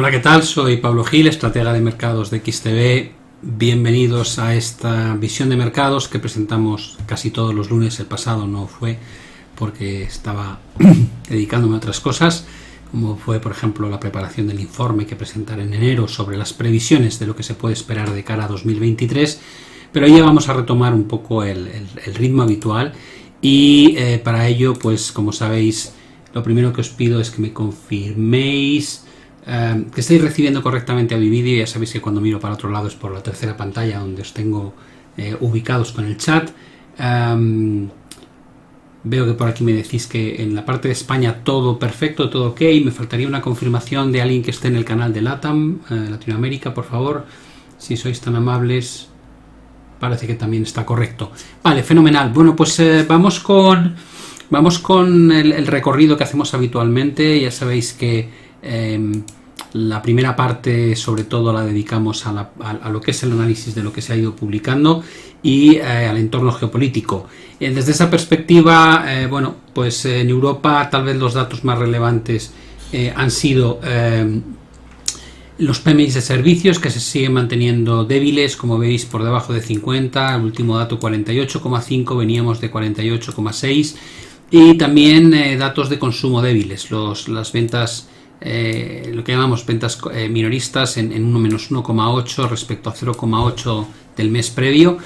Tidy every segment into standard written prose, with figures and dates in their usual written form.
Hola, ¿qué tal? Soy Pablo Gil, estratega de mercados de XTB. Bienvenidos a esta visión de mercados que presentamos casi todos los lunes. El pasado no fue porque estaba dedicándome a otras cosas, como fue, por ejemplo, la preparación del informe que presentaré en enero sobre las previsiones de lo que se puede esperar de cara a 2023. Pero hoy vamos a retomar un poco el ritmo habitual y para ello, pues como sabéis, lo primero que os pido es que me confirméis que estáis recibiendo correctamente a mi vídeo. Ya sabéis que cuando miro para otro lado es por la tercera pantalla donde os tengo ubicados con el chat. Veo que por aquí me decís que en la parte de España todo perfecto, todo ok. Me faltaría una confirmación de alguien que esté en el canal de LATAM, Latinoamérica, por favor, si sois tan amables. Parece que también está correcto. Vale, fenomenal. Bueno, pues vamos con el recorrido que hacemos habitualmente. Ya sabéis que la primera parte sobre todo la dedicamos a lo que es el análisis de lo que se ha ido publicando y al entorno geopolítico. Desde esa perspectiva, bueno, pues en Europa tal vez los datos más relevantes han sido los PMIs de servicios, que se siguen manteniendo débiles, como veis, por debajo de 50, el último dato 48,5, veníamos de 48,6, y también datos de consumo débiles, las ventas, lo que llamamos ventas minoristas en 1,-1,8 respecto a 0,8 del mes previo.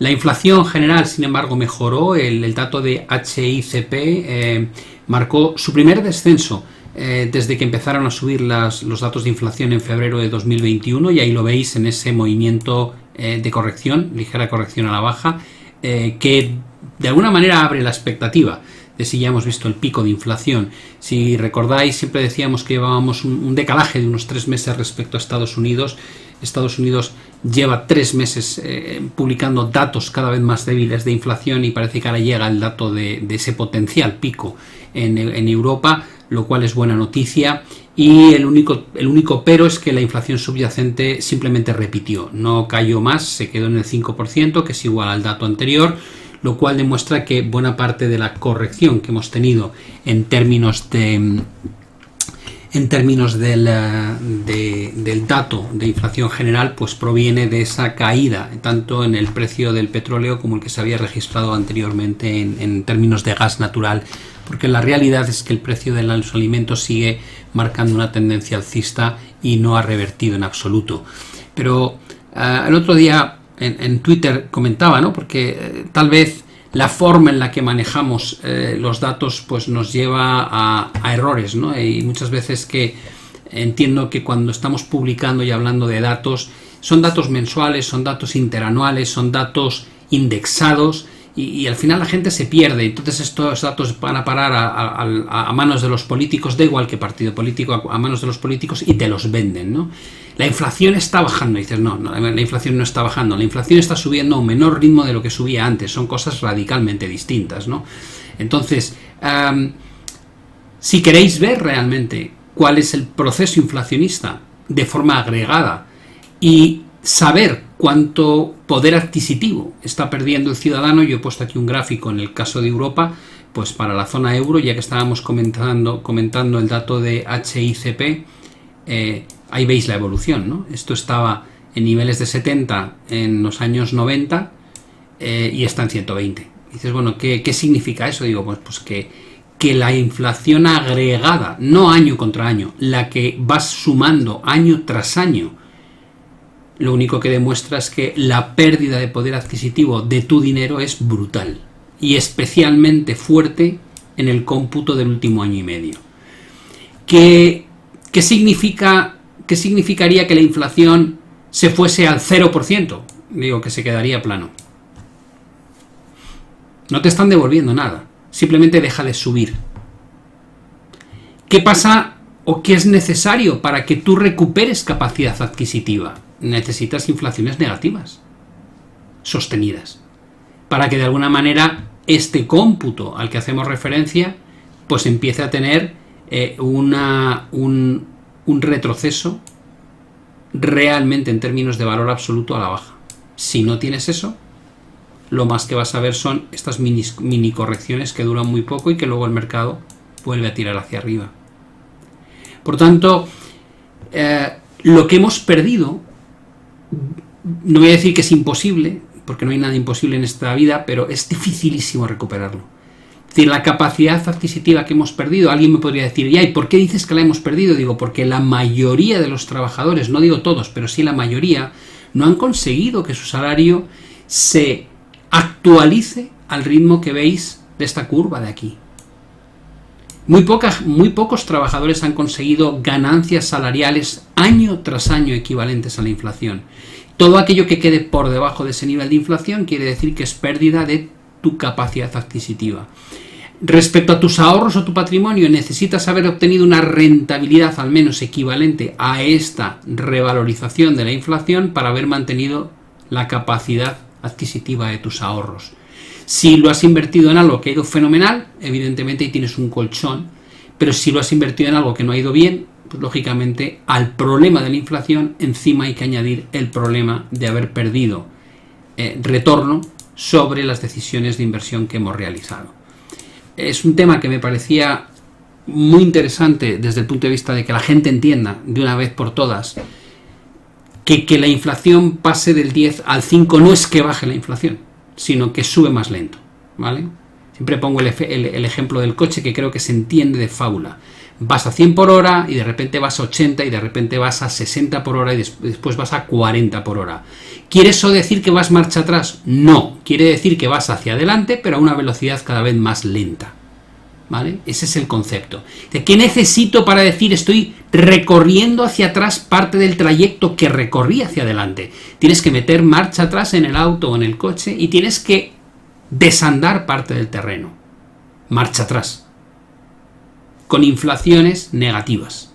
La inflación general, sin embargo, mejoró. El dato de HICP marcó su primer descenso desde que empezaron a subir los datos de inflación en febrero de 2021, y ahí lo veis en ese movimiento de corrección, ligera corrección a la baja, que de alguna manera abre la expectativa de si ya hemos visto el pico de inflación. Si recordáis, siempre decíamos que llevábamos un decalaje de unos 3 meses respecto a Estados Unidos. Estados Unidos lleva 3 meses publicando datos cada vez más débiles de inflación, y parece que ahora llega el dato de ese potencial pico en Europa, lo cual es buena noticia. Y el único pero es que la inflación subyacente simplemente repitió, no cayó más, se quedó en el 5%, que es igual al dato anterior, lo cual demuestra que buena parte de la corrección que hemos tenido en términos del dato de inflación general, pues proviene de esa caída tanto en el precio del petróleo como el que se había registrado anteriormente en términos de gas natural, porque la realidad es que el precio de los alimentos sigue marcando una tendencia alcista y no ha revertido en absoluto. Pero el otro día en Twitter comentaba, ¿no? Porque tal vez la forma en la que manejamos los datos pues nos lleva a errores, ¿no? Y muchas veces que entiendo que cuando estamos publicando y hablando de datos, son datos mensuales, son datos interanuales, son datos indexados, y al final la gente se pierde. Entonces estos datos van a parar a manos de los políticos, da igual qué partido político, a manos de los políticos, y te los venden, ¿no? La inflación está bajando, y dices, no, la inflación no está bajando, la inflación está subiendo a un menor ritmo de lo que subía antes, son cosas radicalmente distintas, ¿no? Entonces, si queréis ver realmente cuál es el proceso inflacionista de forma agregada y saber cuánto poder adquisitivo está perdiendo el ciudadano, yo he puesto aquí un gráfico en el caso de Europa, pues para la zona euro, ya que estábamos comentando el dato de HICP, ahí veis la evolución, ¿no? Esto estaba en niveles de 70 en los años 90 y está en 120. Y dices, bueno, ¿qué significa eso? Digo, pues que la inflación agregada, no año contra año, la que vas sumando año tras año, lo único que demuestra es que la pérdida de poder adquisitivo de tu dinero es brutal, y especialmente fuerte en el cómputo del último año y medio. ¿Qué significaría que la inflación se fuese al 0%? Digo, que se quedaría plano. No te están devolviendo nada, simplemente deja de subir. ¿Qué pasa o qué es necesario para que tú recuperes capacidad adquisitiva? Necesitas inflaciones negativas, sostenidas, para que de alguna manera este cómputo al que hacemos referencia pues empiece a tener un retroceso realmente en términos de valor absoluto a la baja. Si no tienes eso, lo más que vas a ver son estas mini correcciones que duran muy poco y que luego el mercado vuelve a tirar hacia arriba. Por tanto, lo que hemos perdido, no voy a decir que es imposible, porque no hay nada imposible en esta vida, pero es dificilísimo recuperarlo. Es decir, la capacidad adquisitiva que hemos perdido, alguien me podría decir, ¿y por qué dices que la hemos perdido? Digo, porque la mayoría de los trabajadores, no digo todos, pero sí la mayoría, no han conseguido que su salario se actualice al ritmo que veis de esta curva de aquí. Muy pocos trabajadores han conseguido ganancias salariales año tras año equivalentes a la inflación. Todo aquello que quede por debajo de ese nivel de inflación quiere decir que es pérdida de tu capacidad adquisitiva. Respecto a tus ahorros o tu patrimonio, necesitas haber obtenido una rentabilidad al menos equivalente a esta revalorización de la inflación para haber mantenido la capacidad adquisitiva de tus ahorros. Si lo has invertido en algo que ha ido fenomenal, evidentemente ahí tienes un colchón, pero si lo has invertido en algo que no ha ido bien, pues lógicamente al problema de la inflación encima hay que añadir el problema de haber perdido retorno sobre las decisiones de inversión que hemos realizado. Es un tema que me parecía muy interesante desde el punto de vista de que la gente entienda de una vez por todas que la inflación pase del 10 al 5 no es que baje la inflación, sino que sube más lento, ¿vale? Siempre pongo el ejemplo del coche, que creo que se entiende de fábula. Vas a 100 por hora y de repente vas a 80 y de repente vas a 60 por hora y después vas a 40 por hora. ¿Quiere eso decir que vas marcha atrás? No, quiere decir que vas hacia adelante, pero a una velocidad cada vez más lenta, ¿vale? Ese es el concepto. ¿De qué necesito para decir estoy recorriendo hacia atrás parte del trayecto que recorrí hacia adelante? Tienes que meter marcha atrás en el auto o en el coche y tienes que desandar parte del terreno. Marcha atrás. Con inflaciones negativas.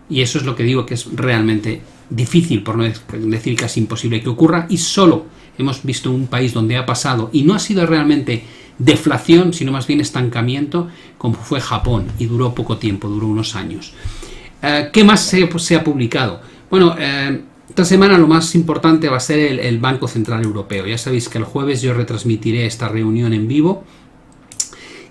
Y eso es lo que digo que es realmente difícil, por no decir casi imposible que ocurra, y solo hemos visto un país donde ha pasado, y no ha sido realmente deflación, sino más bien estancamiento, como fue Japón, y duró poco tiempo, duró unos años. ¿Qué más se ha publicado? Bueno, esta semana lo más importante va a ser el Banco Central Europeo. Ya sabéis que el jueves yo retransmitiré esta reunión en vivo,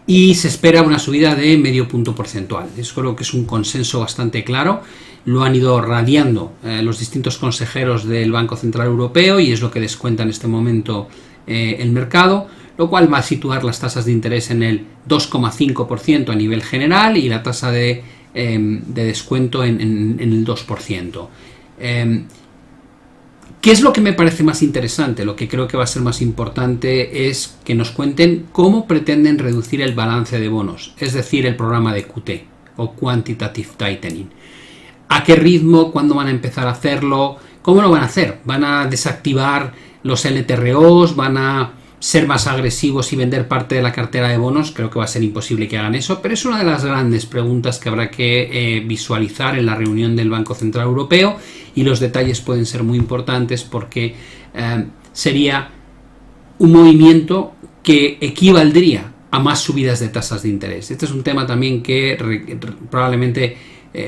y se espera una subida de medio punto porcentual. Eso creo que es un consenso bastante claro. Lo han ido radiando los distintos consejeros del Banco Central Europeo y es lo que descuenta en este momento el mercado, lo cual va a situar las tasas de interés en el 2,5% a nivel general y la tasa de descuento en el 2%. ¿Qué es lo que me parece más interesante? Lo que creo que va a ser más importante es que nos cuenten cómo pretenden reducir el balance de bonos, es decir, el programa de QT o Quantitative Tightening. ¿A qué ritmo? ¿Cuándo van a empezar a hacerlo? ¿Cómo lo van a hacer? ¿Van a desactivar los LTROs? ¿Van a ser más agresivos y vender parte de la cartera de bonos? Creo que va a ser imposible que hagan eso, pero es una de las grandes preguntas que habrá que visualizar en la reunión del Banco Central Europeo, y los detalles pueden ser muy importantes porque sería un movimiento que equivaldría a más subidas de tasas de interés. Este es un tema también que probablemente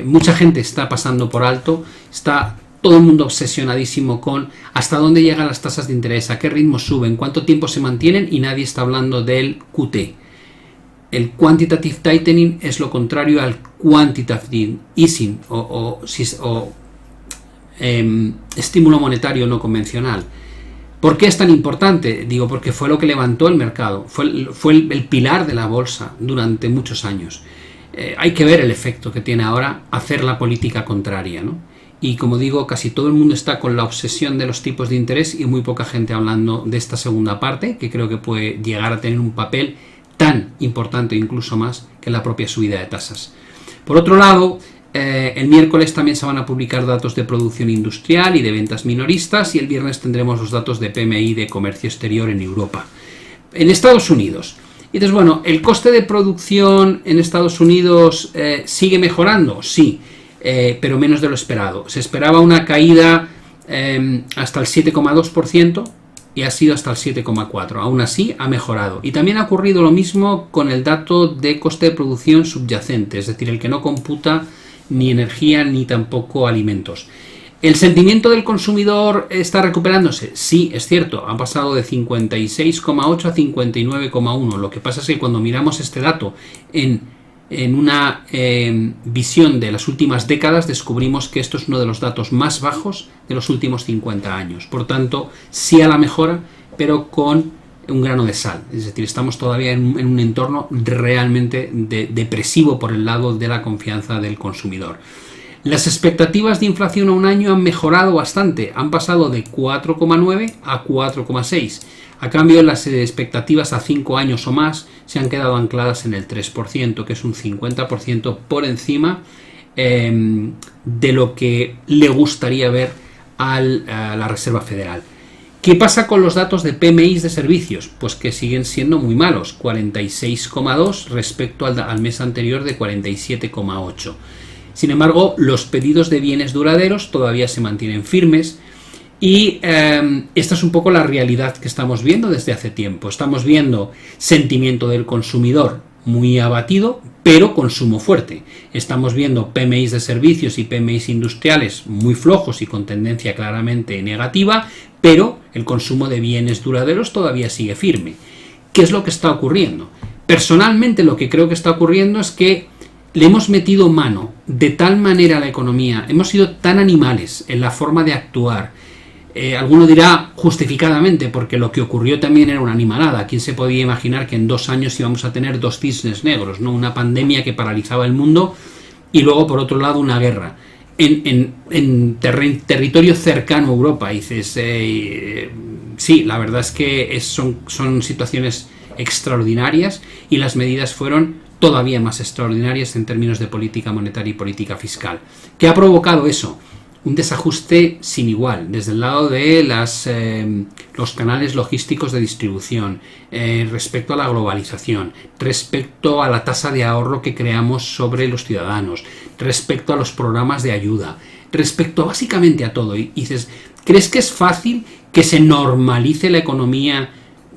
mucha gente está pasando por alto, está todo el mundo obsesionadísimo con hasta dónde llegan las tasas de interés, a qué ritmo suben, cuánto tiempo se mantienen, y nadie está hablando del QT. El Quantitative Tightening es lo contrario al Quantitative Easing o estímulo monetario no convencional. ¿Por qué es tan importante? Digo, porque fue lo que levantó el mercado, fue el pilar de la bolsa durante muchos años. Hay que ver el efecto que tiene ahora hacer la política contraria, ¿no? Y como digo, casi todo el mundo está con la obsesión de los tipos de interés y muy poca gente hablando de esta segunda parte, que creo que puede llegar a tener un papel tan importante, incluso más, que la propia subida de tasas. Por otro lado, el miércoles también se van a publicar datos de producción industrial y de ventas minoristas, y el viernes tendremos los datos de PMI de comercio exterior en Europa. En Estados Unidos. Y entonces, bueno, ¿el coste de producción en Estados Unidos sigue mejorando? Sí. Pero menos de lo esperado. Se esperaba una caída hasta el 7,2% y ha sido hasta el 7,4%. Aún así ha mejorado. Y también ha ocurrido lo mismo con el dato de coste de producción subyacente, es decir, el que no computa ni energía ni tampoco alimentos. ¿El sentimiento del consumidor está recuperándose? Sí, es cierto, ha pasado de 56,8 a 59,1. Lo que pasa es que cuando miramos este dato en en una visión de las últimas décadas, descubrimos que esto es uno de los datos más bajos de los últimos 50 años. Por tanto, sí a la mejora, pero con un grano de sal. Es decir, estamos todavía en un entorno realmente depresivo por el lado de la confianza del consumidor. Las expectativas de inflación a un año han mejorado bastante, han pasado de 4,9 a 4,6. A cambio, las expectativas a 5 años o más se han quedado ancladas en el 3%, que es un 50% por encima de lo que le gustaría ver a la Reserva Federal. ¿Qué pasa con los datos de PMI de servicios? Pues que siguen siendo muy malos, 46,2 respecto al mes anterior de 47,8. Sin embargo, los pedidos de bienes duraderos todavía se mantienen firmes y esta es un poco la realidad que estamos viendo desde hace tiempo. Estamos viendo sentimiento del consumidor muy abatido, pero consumo fuerte. Estamos viendo PMI de servicios y PMI industriales muy flojos y con tendencia claramente negativa, pero el consumo de bienes duraderos todavía sigue firme. ¿Qué es lo que está ocurriendo? Personalmente, lo que creo que está ocurriendo es que le hemos metido mano de tal manera a la economía, hemos sido tan animales en la forma de actuar. Alguno dirá justificadamente, porque lo que ocurrió también era una animalada. ¿Quién se podía imaginar que en 2 años íbamos a tener 2 cisnes negros, ¿no? Una pandemia que paralizaba el mundo y luego, por otro lado, una guerra en territorio cercano a Europa. Y dices, sí, la verdad es que son situaciones extraordinarias y las medidas fueron todavía más extraordinarias en términos de política monetaria y política fiscal. ¿Qué ha provocado eso? Un desajuste sin igual, desde el lado de los canales logísticos de distribución, respecto a la globalización, respecto a la tasa de ahorro que creamos sobre los ciudadanos, respecto a los programas de ayuda, respecto básicamente a todo. Y dices, ¿crees que es fácil que se normalice la economía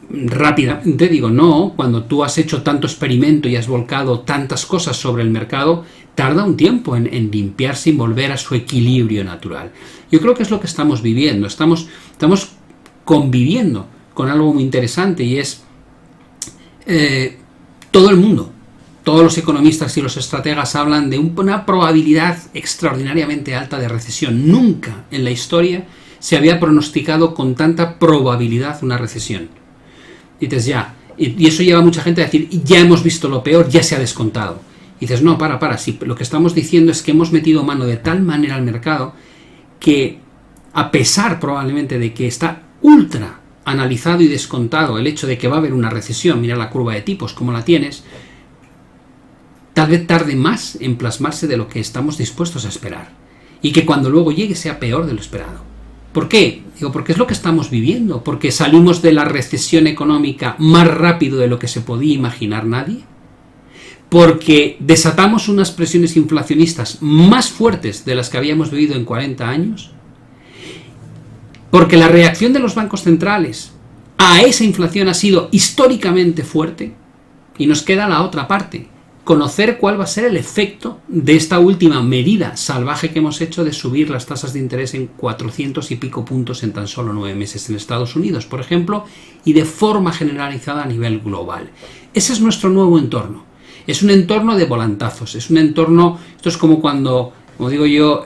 rápidamente? Digo, no, cuando tú has hecho tanto experimento y has volcado tantas cosas sobre el mercado, tarda un tiempo en limpiarse y volver a su equilibrio natural. Yo creo que es lo que estamos viviendo, estamos conviviendo con algo muy interesante y es todo el mundo, todos los economistas y los estrategas hablan de una probabilidad extraordinariamente alta de recesión. Nunca en la historia se había pronosticado con tanta probabilidad una recesión. Y dices, ya, y eso lleva a mucha gente a decir, ya hemos visto lo peor, ya se ha descontado. Y dices, no, para, si lo que estamos diciendo es que hemos metido mano de tal manera al mercado que, a pesar probablemente de que está ultra analizado y descontado el hecho de que va a haber una recesión, mira la curva de tipos, cómo la tienes, tal vez tarde más en plasmarse de lo que estamos dispuestos a esperar. Y que cuando luego llegue sea peor de lo esperado. ¿Por qué? Digo, porque es lo que estamos viviendo, porque salimos de la recesión económica más rápido de lo que se podía imaginar nadie, porque desatamos unas presiones inflacionistas más fuertes de las que habíamos vivido en 40 años, porque la reacción de los bancos centrales a esa inflación ha sido históricamente fuerte, y nos queda la otra parte, conocer cuál va a ser el efecto de esta última medida salvaje que hemos hecho de subir las tasas de interés en 400 y pico puntos en tan solo 9 meses en Estados Unidos, por ejemplo, y de forma generalizada a nivel global. Ese es nuestro nuevo entorno. Es un entorno de volantazos, es un entorno, esto es como cuando, como digo yo,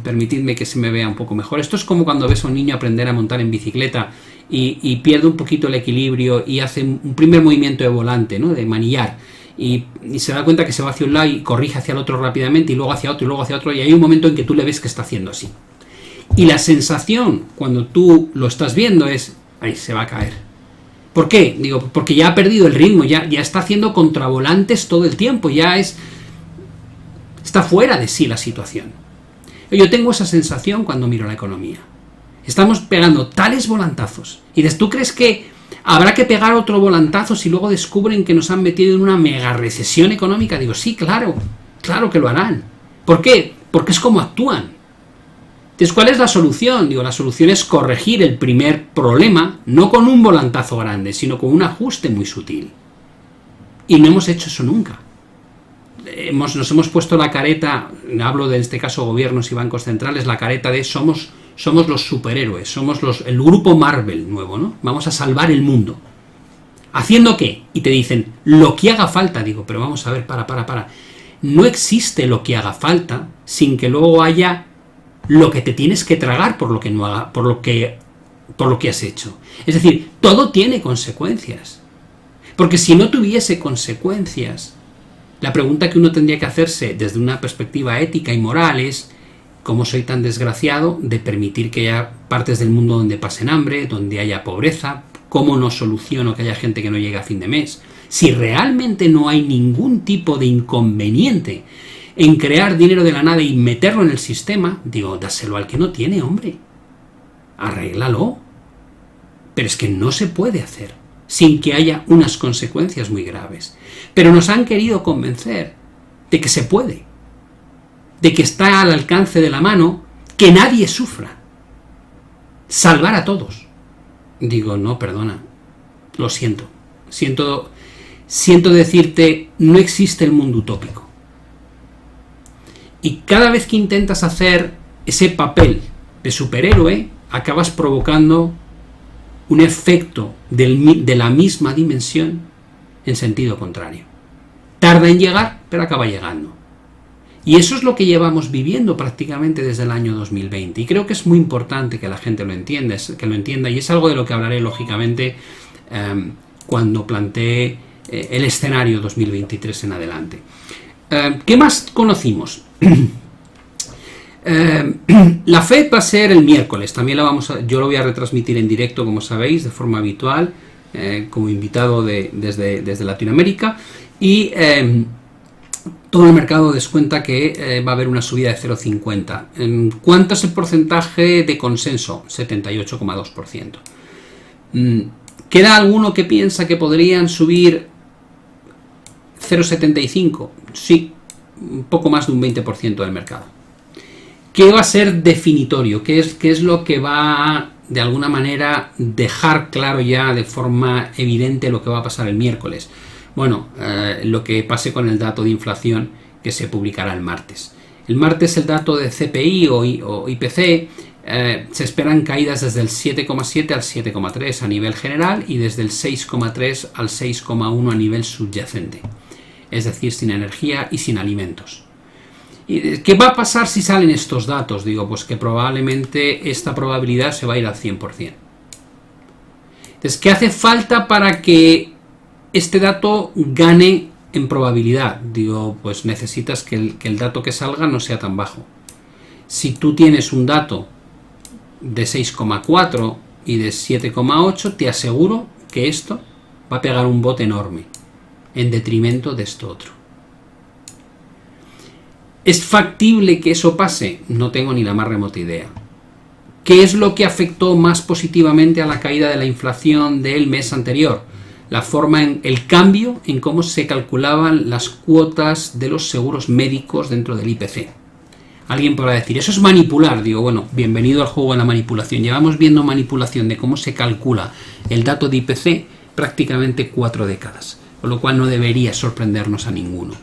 permitidme que se me vea un poco mejor, esto es como cuando ves a un niño aprender a montar en bicicleta y pierde un poquito el equilibrio y hace un primer movimiento de volante, ¿no? De manillar, y se da cuenta que se va hacia un lado y corrige hacia el otro rápidamente y luego hacia otro y luego hacia otro, y hay un momento en que tú le ves que está haciendo así. Y la sensación cuando tú lo estás viendo es, ahí se va a caer. ¿Por qué? Digo, porque ya ha perdido el ritmo, ya está haciendo contravolantes todo el tiempo, está fuera de sí la situación. Yo tengo esa sensación cuando miro la economía. Estamos pegando tales volantazos. Y dices, ¿tú crees que habrá que pegar otro volantazo si luego descubren que nos han metido en una mega recesión económica? Digo, sí, claro que lo harán. ¿Por qué? Porque es como actúan. Entonces, ¿cuál es la solución? Digo, la solución es corregir el primer problema, no con un volantazo grande, sino con un ajuste muy sutil. Y no hemos hecho eso nunca. Nos hemos puesto la careta, hablo de en este caso gobiernos y bancos centrales, la careta de somos los superhéroes, somos el grupo Marvel nuevo, ¿no? Vamos a salvar el mundo. ¿Haciendo qué? Y te dicen, lo que haga falta. Digo, pero vamos a ver, para. No existe lo que haga falta sin que luego haya lo que te tienes que tragar por lo que has hecho. Es decir, todo tiene consecuencias. Porque si no tuviese consecuencias, la pregunta que uno tendría que hacerse desde una perspectiva ética y moral es, ¿cómo soy tan desgraciado de permitir que haya partes del mundo donde pasen hambre, donde haya pobreza? ¿Cómo no soluciono que haya gente que no llegue a fin de mes? Si realmente no hay ningún tipo de inconveniente en crear dinero de la nada y meterlo en el sistema, digo, dáselo al que no tiene, hombre. Arréglalo. Pero es que no se puede hacer sin que haya unas consecuencias muy graves. Pero nos han querido convencer de que se puede, de que está al alcance de la mano, que nadie sufra, salvar a todos. Digo, no, perdona, lo siento. Siento decirte, no existe el mundo utópico. Y cada vez que intentas hacer ese papel de superhéroe, acabas provocando un efecto de la misma dimensión en sentido contrario. Tarda en llegar, pero acaba llegando. Y eso es lo que llevamos viviendo prácticamente desde el año 2020. Y creo que es muy importante que la gente lo entienda, y es algo de lo que hablaré, lógicamente, cuando plantee el escenario 2023 en adelante. ¿Qué más conocimos? La FED va a ser el miércoles. También yo lo voy a retransmitir en directo, como sabéis, de forma habitual, como invitado desde Latinoamérica. Y todo el mercado descuenta que va a haber una subida de 0,50. ¿Cuánto es el porcentaje de consenso? 78,2%. ¿Queda alguno que piensa que podrían subir 0,75? Sí, un poco más de un 20% del mercado. ¿Qué va a ser definitorio? ¿Qué es lo que va a, de alguna manera, dejar claro ya de forma evidente lo que va a pasar el miércoles? Bueno, lo que pase con el dato de inflación que se publicará el martes. El martes el dato de CPI o IPC se esperan caídas desde el 7,7 al 7,3 a nivel general y desde el 6,3 al 6,1 a nivel subyacente. Es decir, sin energía y sin alimentos. ¿Y qué va a pasar si salen estos datos? Digo, pues que probablemente esta probabilidad se va a ir al 100%. Entonces, ¿qué hace falta para que este dato gane en probabilidad? Digo, pues necesitas que el dato que salga no sea tan bajo. Si tú tienes un dato de 6,4 y de 7,8, te aseguro que esto va a pegar un bote enorme en detrimento de esto otro. ¿Es factible que eso pase? No tengo ni la más remota idea. ¿Qué es lo que afectó más positivamente a la caída de la inflación del mes anterior? El cambio en cómo se calculaban las cuotas de los seguros médicos dentro del IPC. Alguien podrá decir, eso es manipular. Digo, bueno, bienvenido al juego de la manipulación. Llevamos viendo manipulación de cómo se calcula el dato de IPC prácticamente 4 décadas, con lo cual no debería sorprendernos a ninguno.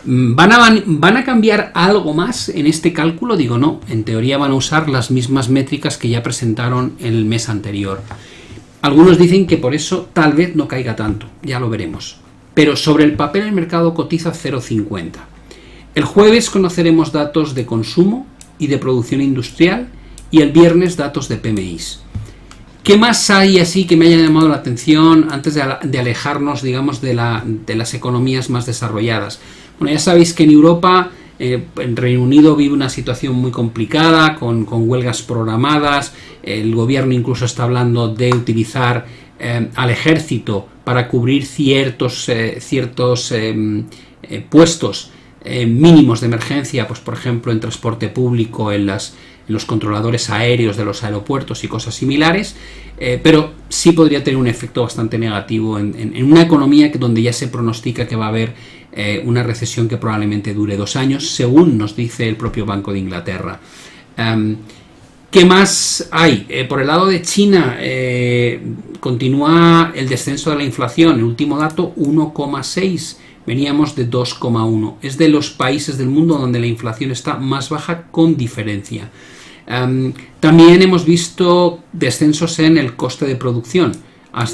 ¿Van a cambiar algo más en este cálculo? Digo, no, en teoría van a usar las mismas métricas que ya presentaron en el mes anterior. Algunos dicen que por eso tal vez no caiga tanto, ya lo veremos. Pero sobre el papel el mercado cotiza 0,50. El jueves conoceremos datos de consumo y de producción industrial y el viernes datos de PMIs. ¿Qué más hay así que me haya llamado la atención antes de alejarnos, digamos, de las economías más desarrolladas? Bueno, ya sabéis que en Europa, en Reino Unido vive una situación muy complicada con huelgas programadas. El gobierno incluso está hablando de utilizar al ejército para cubrir ciertos puestos mínimos de emergencia, pues por ejemplo en transporte público, en los controladores aéreos de los aeropuertos y cosas similares, pero sí podría tener un efecto bastante negativo en una economía donde ya se pronostica que va a haber una recesión que probablemente dure 2 años, según nos dice el propio Banco de Inglaterra. ¿Qué más hay? Por el lado de China, continúa el descenso de la inflación. El último dato, 1,6. Veníamos de 2,1. Es de los países del mundo donde la inflación está más baja con diferencia. También hemos visto descensos en el coste de producción.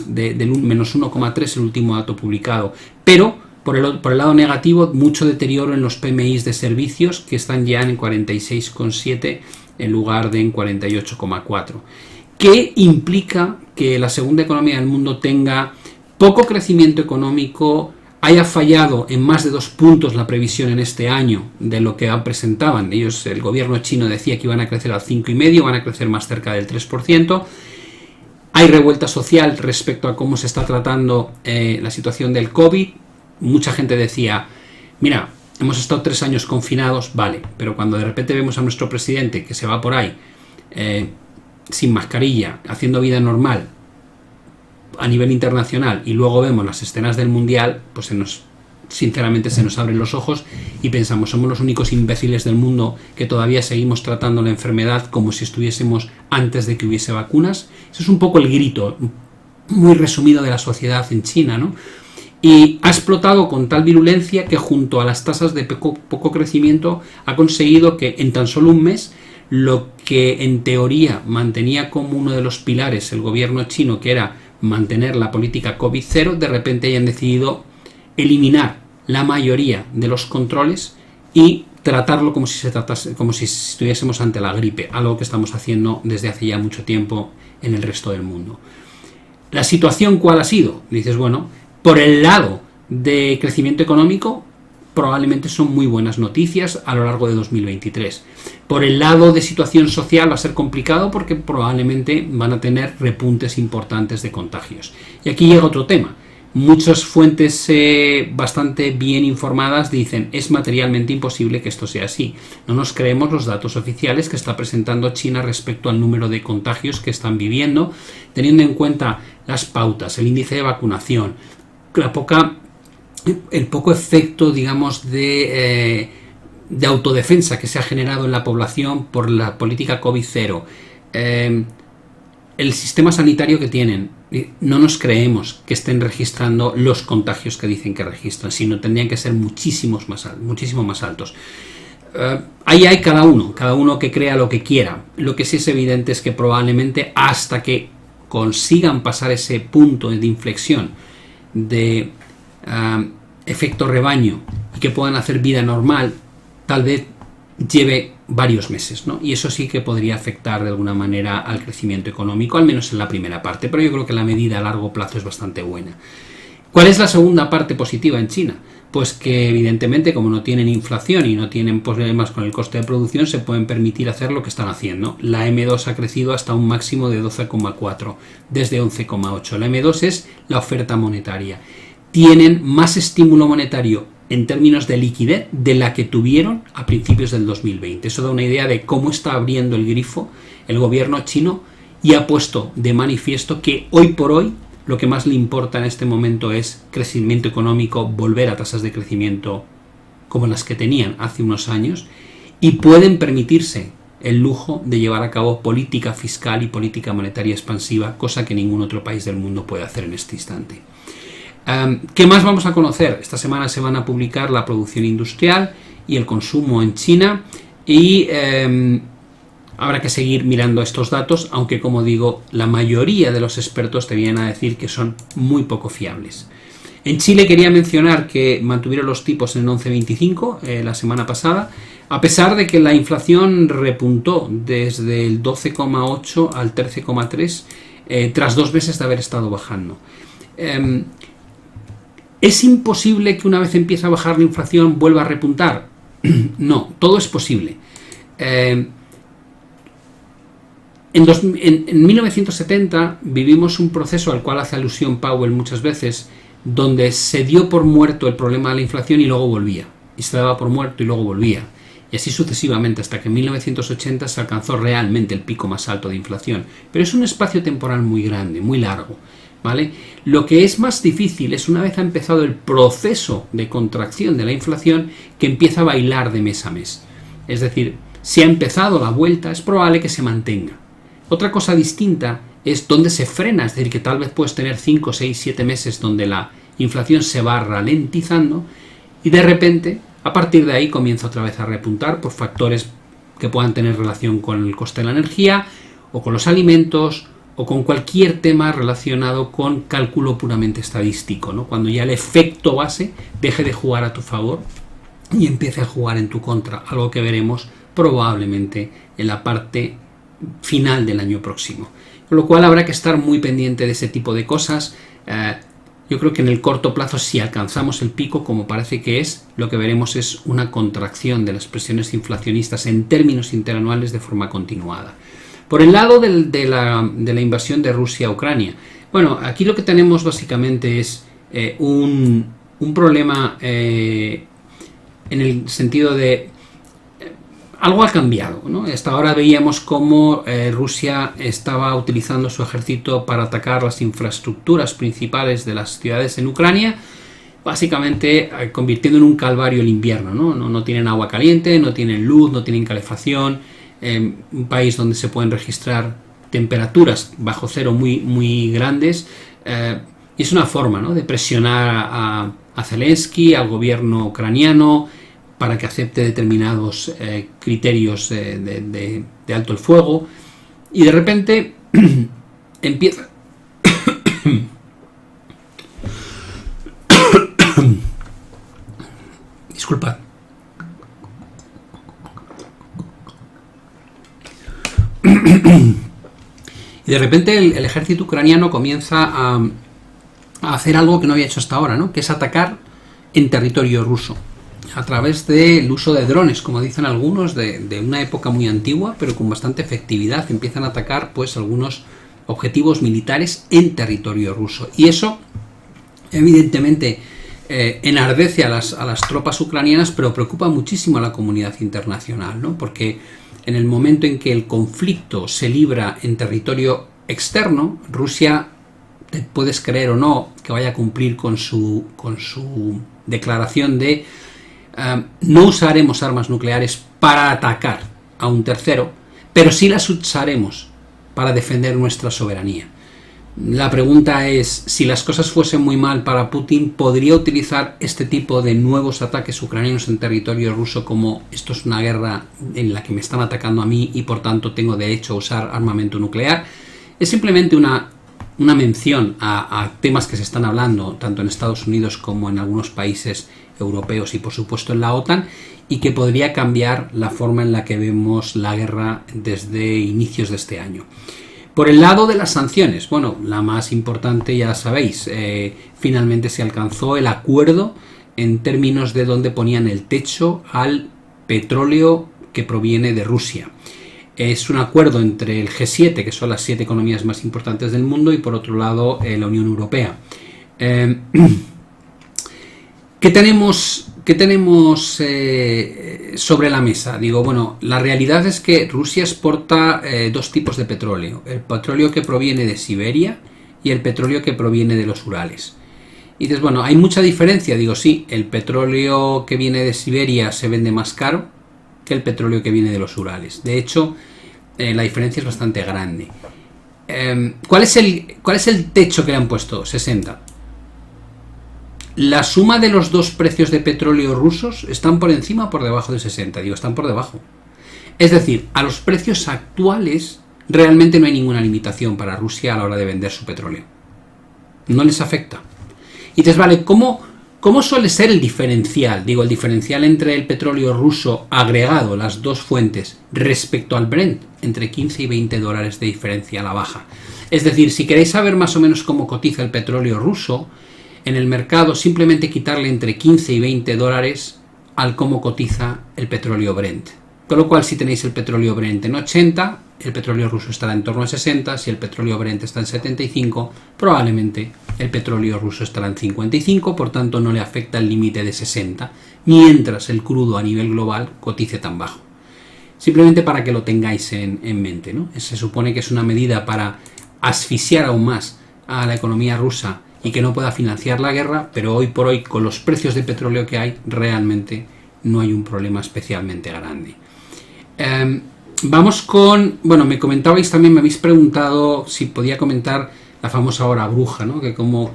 del menos 1,3 el último dato publicado. Pero por el lado negativo, mucho deterioro en los PMIs de servicios, que están ya en 46,7 en lugar de en 48,4. ¿Qué implica que la segunda economía del mundo tenga poco crecimiento económico, haya fallado en más de 2 puntos la previsión en este año de lo que presentaban? Ellos, el gobierno chino decía que iban a crecer al 5,5%, van a crecer más cerca del 3%. Hay revuelta social respecto a cómo se está tratando la situación del COVID. Mucha gente decía, mira, hemos estado 3 años confinados, vale, pero cuando de repente vemos a nuestro presidente que se va por ahí sin mascarilla, haciendo vida normal a nivel internacional, y luego vemos las escenas del mundial, pues sinceramente se nos abren los ojos y pensamos, somos los únicos imbéciles del mundo que todavía seguimos tratando la enfermedad como si estuviésemos antes de que hubiese vacunas. Eso es un poco el grito muy resumido de la sociedad en China, ¿no? Y ha explotado con tal virulencia que junto a las tasas de poco crecimiento ha conseguido que en tan solo un mes lo que en teoría mantenía como uno de los pilares el gobierno chino, que era mantener la política COVID-0, de repente hayan decidido eliminar la mayoría de los controles y tratarlo como si estuviésemos ante la gripe, algo que estamos haciendo desde hace ya mucho tiempo en el resto del mundo. ¿La situación cuál ha sido? Dices, bueno, por el lado de crecimiento económico, probablemente son muy buenas noticias a lo largo de 2023. Por el lado de situación social va a ser complicado porque probablemente van a tener repuntes importantes de contagios. Y aquí llega otro tema. Muchas fuentes bastante bien informadas dicen, es materialmente imposible que esto sea así. No nos creemos los datos oficiales que está presentando China respecto al número de contagios que están viviendo, teniendo en cuenta las pautas, el índice de vacunación, el poco efecto, digamos, de autodefensa que se ha generado en la población por la política COVID-0, el sistema sanitario que tienen. No nos creemos que estén registrando los contagios que dicen que registran, sino tendrían que ser muchísimo más altos. Ahí hay cada uno que crea lo que quiera. Lo que sí es evidente es que probablemente hasta que consigan pasar ese punto de inflexión de efecto rebaño y que puedan hacer vida normal, tal vez lleve varios meses, ¿no? Y eso sí que podría afectar de alguna manera al crecimiento económico, al menos en la primera parte, pero yo creo que la medida a largo plazo es bastante buena. ¿Cuál es la segunda parte positiva en China? Pues que evidentemente, como no tienen inflación y no tienen problemas con el coste de producción, se pueden permitir hacer lo que están haciendo. La M2 ha crecido hasta un máximo de 12,4 desde 11,8. La M2 es la oferta monetaria. Tienen más estímulo monetario en términos de liquidez de la que tuvieron a principios del 2020. Eso da una idea de cómo está abriendo el grifo el gobierno chino y ha puesto de manifiesto que hoy por hoy lo que más le importa en este momento es crecimiento económico, volver a tasas de crecimiento como las que tenían hace unos años, y pueden permitirse el lujo de llevar a cabo política fiscal y política monetaria expansiva, cosa que ningún otro país del mundo puede hacer en este instante. ¿Qué más vamos a conocer? Esta semana se van a publicar la producción industrial y el consumo en China, y habrá que seguir mirando estos datos, aunque, como digo, la mayoría de los expertos te vienen a decir que son muy poco fiables. En Chile quería mencionar que mantuvieron los tipos en 11,25 la semana pasada, a pesar de que la inflación repuntó desde el 12,8 al 13,3 tras 2 meses de haber estado bajando. ¿Es imposible que una vez empiece a bajar la inflación vuelva a repuntar? No, todo es posible. En 1970 vivimos un proceso al cual hace alusión Powell muchas veces, donde se dio por muerto el problema de la inflación y luego volvía, y se daba por muerto y luego volvía, y así sucesivamente hasta que en 1980 se alcanzó realmente el pico más alto de inflación. Pero es un espacio temporal muy grande, muy largo, ¿vale? Lo que es más difícil es, una vez ha empezado el proceso de contracción de la inflación, que empieza a bailar de mes a mes. Es decir, si ha empezado la vuelta, es probable que se mantenga. Otra cosa distinta es dónde se frena, es decir, que tal vez puedes tener 5, 6, 7 meses donde la inflación se va ralentizando y de repente, a partir de ahí, comienza otra vez a repuntar por factores que puedan tener relación con el coste de la energía o con los alimentos o con cualquier tema relacionado con cálculo puramente estadístico, ¿no? Cuando ya el efecto base deje de jugar a tu favor y empiece a jugar en tu contra, algo que veremos probablemente en la parte final del año próximo. Con lo cual habrá que estar muy pendiente de ese tipo de cosas. Yo creo que en el corto plazo, si alcanzamos el pico, como parece que es, lo que veremos es una contracción de las presiones inflacionistas en términos interanuales de forma continuada. Por el lado de la invasión de Rusia a Ucrania, bueno, aquí lo que tenemos básicamente es un problema en el sentido de algo ha cambiado, ¿no? Hasta ahora veíamos cómo Rusia estaba utilizando su ejército para atacar las infraestructuras principales de las ciudades en Ucrania, básicamente convirtiendo en un calvario el invierno, ¿no? No tienen agua caliente, no tienen luz, no tienen calefacción, un país donde se pueden registrar temperaturas bajo cero muy grandes, y es una forma, ¿no?, de presionar a Zelensky, al gobierno ucraniano, para que acepte determinados criterios de alto el fuego, y de repente empieza disculpad. Y de repente el ejército ucraniano comienza a hacer algo que no había hecho hasta ahora, ¿no?, que es atacar en territorio ruso a través del uso de drones, como dicen algunos, de una época muy antigua, pero con bastante efectividad. Empiezan a atacar pues algunos objetivos militares en territorio ruso. Y eso, evidentemente, enardece a las tropas ucranianas, pero preocupa muchísimo a la comunidad internacional, ¿no? Porque en el momento en que el conflicto se libra en territorio externo, Rusia, te puedes creer o no que vaya a cumplir con su declaración de no usaremos armas nucleares para atacar a un tercero, pero sí las usaremos para defender nuestra soberanía. La pregunta es, si las cosas fuesen muy mal para Putin, ¿podría utilizar este tipo de nuevos ataques ucranianos en territorio ruso como esto es una guerra en la que me están atacando a mí y por tanto tengo derecho a usar armamento nuclear? Es simplemente una mención a temas que se están hablando tanto en Estados Unidos como en algunos países europeos y por supuesto en la OTAN, y que podría cambiar la forma en la que vemos la guerra desde inicios de este año. Por el lado de las sanciones, bueno, la más importante ya sabéis, finalmente se alcanzó el acuerdo en términos de donde ponían el techo al petróleo que proviene de Rusia. Es un acuerdo entre el G7, que son las 7 economías más importantes del mundo, y por otro lado la Unión Europea. ¿Qué tenemos sobre la mesa? Digo, bueno, la realidad es que Rusia exporta dos tipos de petróleo: el petróleo que proviene de Siberia y el petróleo que proviene de los Urales. Y dices, bueno, hay mucha diferencia. Digo, sí, el petróleo que viene de Siberia se vende más caro que el petróleo que viene de los Urales. De hecho, la diferencia es bastante grande. ¿Cuál es el techo que le han puesto? 60. La suma de los dos precios de petróleo rusos están por encima o por debajo de 60. Digo, están por debajo. Es decir, a los precios actuales realmente no hay ninguna limitación para Rusia a la hora de vender su petróleo. No les afecta. Y dices, vale, ¿cómo suele ser el diferencial? Digo, el diferencial entre el petróleo ruso agregado, las dos fuentes, respecto al Brent, entre 15 y 20 dólares de diferencia a la baja. Es decir, si queréis saber más o menos cómo cotiza el petróleo ruso, en el mercado simplemente quitarle entre 15 y 20 dólares al cómo cotiza el petróleo Brent. Con lo cual, si tenéis el petróleo Brent en 80, el petróleo ruso estará en torno a 60, si el petróleo Brent está en 75, probablemente el petróleo ruso estará en 55, por tanto no le afecta el límite de 60, mientras el crudo a nivel global cotice tan bajo. Simplemente para que lo tengáis en mente, ¿no? Se supone que es una medida para asfixiar aún más a la economía rusa y que no pueda financiar la guerra, pero hoy por hoy, con los precios de petróleo que hay, realmente no hay un problema especialmente grande. Vamos con... Bueno, me comentabais también, me habéis preguntado si podía comentar la famosa hora bruja, ¿no? Que como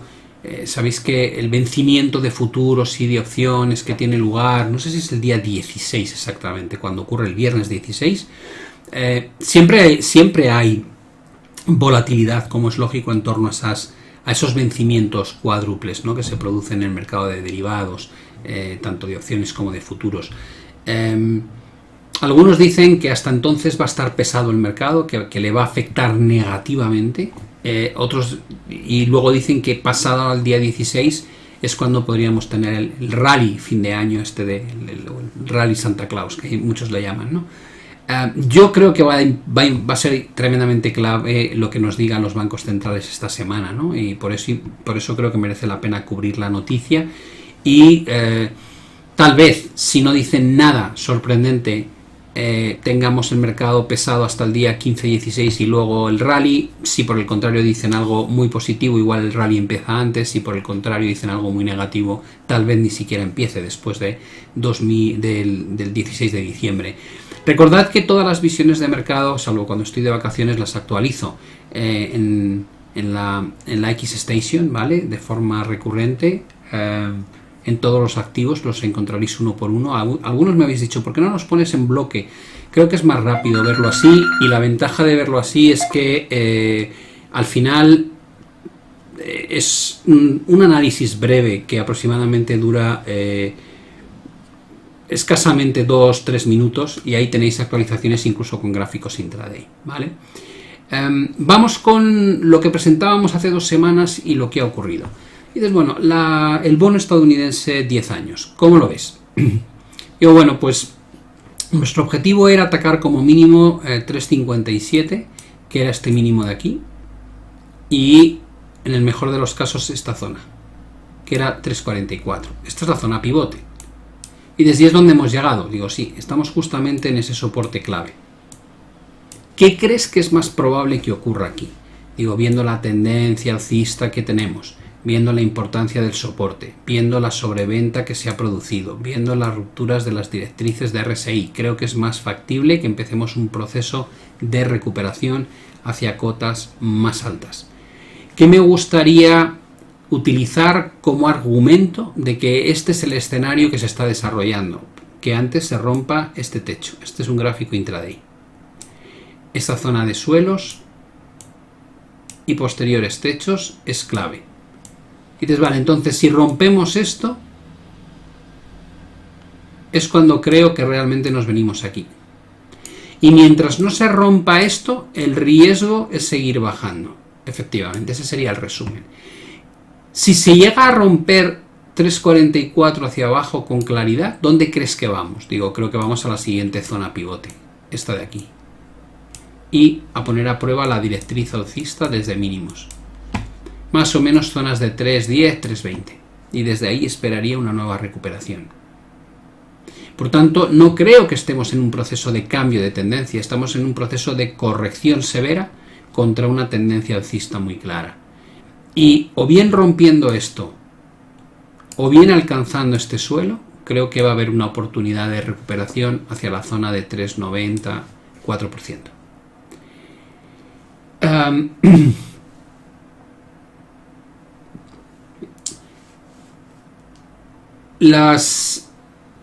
sabéis que el vencimiento de futuros y de opciones que tiene lugar, no sé si es el día 16 exactamente, cuando ocurre el viernes 16, siempre hay volatilidad, como es lógico, en torno a esos vencimientos cuádruples, ¿no?, que se producen en el mercado de derivados, tanto de opciones como de futuros. Algunos dicen que hasta entonces va a estar pesado el mercado, que le va a afectar negativamente. Otros, y luego dicen que pasado al día 16 es cuando podríamos tener el rally fin de año, el rally Santa Claus, que muchos le llaman, ¿no? Yo creo que va a ser tremendamente clave lo que nos digan los bancos centrales esta semana, ¿no? Y por eso creo que merece la pena cubrir la noticia. Y tal vez, si no dicen nada sorprendente, tengamos el mercado pesado hasta el día 15-16 y luego el rally. Si por el contrario dicen algo muy positivo, igual el rally empieza antes. Si por el contrario dicen algo muy negativo, tal vez ni siquiera empiece después del 16 de diciembre. Recordad que todas las visiones de mercado, salvo cuando estoy de vacaciones, las actualizo en la X-Station, ¿vale?, de forma recurrente. En todos los activos los encontraréis uno por uno. Algunos me habéis dicho, ¿por qué no los pones en bloque? Creo que es más rápido verlo así, y la ventaja de verlo así es que al final es un análisis breve que aproximadamente dura escasamente 2-3 minutos, y ahí tenéis actualizaciones incluso con gráficos intraday, ¿vale? Vamos con lo que presentábamos hace 2 semanas y lo que ha ocurrido. Y dices, bueno, el bono estadounidense 10 años, ¿cómo lo ves? Digo, bueno, pues nuestro objetivo era atacar como mínimo 3.57, que era este mínimo de aquí, y en el mejor de los casos esta zona, que era 3.44. Esta es la zona pivote. Y desde ahí es donde hemos llegado. Digo, sí, estamos justamente en ese soporte clave. ¿Qué crees que es más probable que ocurra aquí? Digo, viendo la tendencia alcista que tenemos, viendo la importancia del soporte, viendo la sobreventa que se ha producido, viendo las rupturas de las directrices de RSI, creo que es más factible que empecemos un proceso de recuperación hacia cotas más altas. ¿Qué me gustaría utilizar como argumento de que este es el escenario que se está desarrollando? Que antes se rompa este techo. Este es un gráfico intraday. Esta zona de suelos y posteriores techos es clave. Y dices, vale, entonces si rompemos esto, es cuando creo que realmente nos venimos aquí. Y mientras no se rompa esto, el riesgo es seguir bajando. Efectivamente, ese sería el resumen. Si se llega a romper 3.44 hacia abajo con claridad, ¿dónde crees que vamos? Digo, creo que vamos a la siguiente zona pivote, esta de aquí. Y a poner a prueba la directriz alcista desde mínimos. Más o menos zonas de 3.10, 3.20. Y desde ahí esperaría una nueva recuperación. Por tanto, no creo que estemos en un proceso de cambio de tendencia. Estamos en un proceso de corrección severa contra una tendencia alcista muy clara. Y o bien rompiendo esto, o bien alcanzando este suelo, creo que va a haber una oportunidad de recuperación hacia la zona de 3.90, 4%.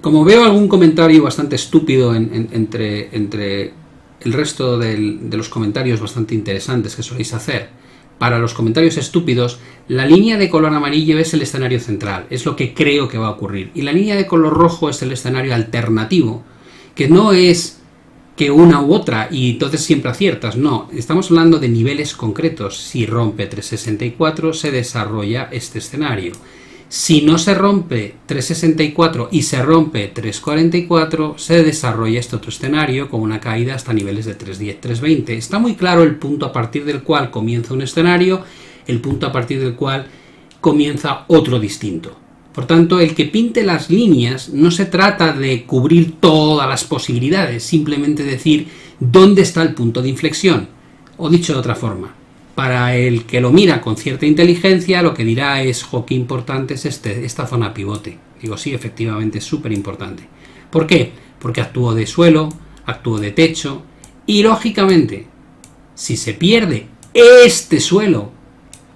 Como veo algún comentario bastante estúpido entre el resto de los comentarios bastante interesantes que soléis hacer, para los comentarios estúpidos, la línea de color amarillo es el escenario central, es lo que creo que va a ocurrir, y la línea de color rojo es el escenario alternativo, que no es que una u otra y entonces siempre aciertas, no, estamos hablando de niveles concretos. Si rompe 3.64 se desarrolla este escenario. Si no se rompe 3.64 y se rompe 3.44, se desarrolla este otro escenario con una caída hasta niveles de 3.10, 3.20. Está muy claro el punto a partir del cual comienza un escenario, el punto a partir del cual comienza otro distinto. Por tanto, el que pinte las líneas no se trata de cubrir todas las posibilidades, simplemente decir dónde está el punto de inflexión. O dicho de otra forma, para el que lo mira con cierta inteligencia, lo que dirá es, jo, qué importante es esta zona pivote. Digo, sí, efectivamente es súper importante. ¿Por qué? Porque actúo de suelo, actúo de techo, y lógicamente, si se pierde este suelo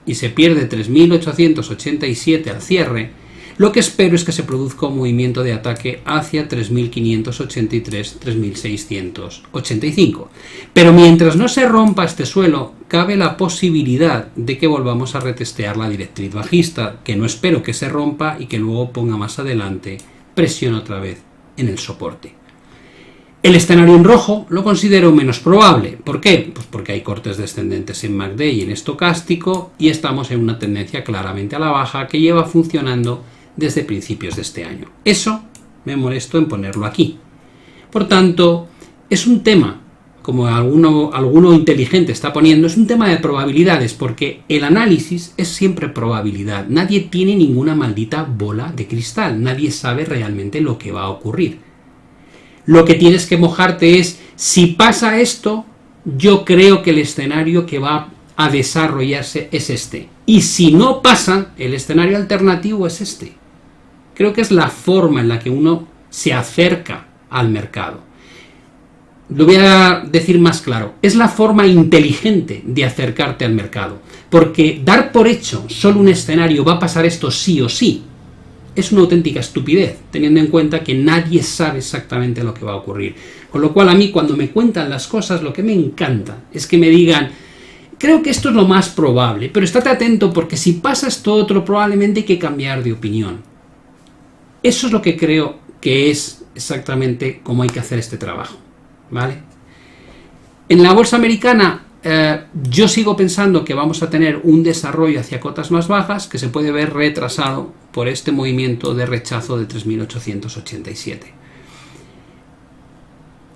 y se pierde 3.887 al cierre, Lo que espero es que se produzca un movimiento de ataque hacia 3.583, 3.685. Pero mientras no se rompa este suelo, cabe la posibilidad de que volvamos a retestear la directriz bajista, que no espero que se rompa y que luego ponga más adelante presión otra vez en el soporte. El escenario en rojo lo considero menos probable. ¿Por qué? Pues porque hay cortes descendentes en MACD y en estocástico y estamos en una tendencia claramente a la baja que lleva funcionando desde principios de este año. Eso me molesto en ponerlo aquí. Por tanto, es un tema, como alguno inteligente está poniendo, es un tema de probabilidades, porque el análisis es siempre probabilidad. Nadie tiene ninguna maldita bola de cristal, nadie sabe realmente lo que va a ocurrir. Lo que tienes que mojarte es, si pasa esto, yo creo que el escenario que va a desarrollarse es este. Y si no pasa, el escenario alternativo es este. Creo que es la forma en la que uno se acerca al mercado. Lo voy a decir más claro. Es la forma inteligente de acercarte al mercado. Porque dar por hecho solo un escenario va a pasar esto sí o sí, es una auténtica estupidez, teniendo en cuenta que nadie sabe exactamente lo que va a ocurrir. Con lo cual a mí cuando me cuentan las cosas lo que me encanta es que me digan, creo que esto es lo más probable, pero estate atento porque si pasa esto otro probablemente hay que cambiar de opinión. Eso es lo que creo que es exactamente cómo hay que hacer este trabajo, ¿vale? En la bolsa americana yo sigo pensando que vamos a tener un desarrollo hacia cotas más bajas que se puede ver retrasado por este movimiento de rechazo de 3.887.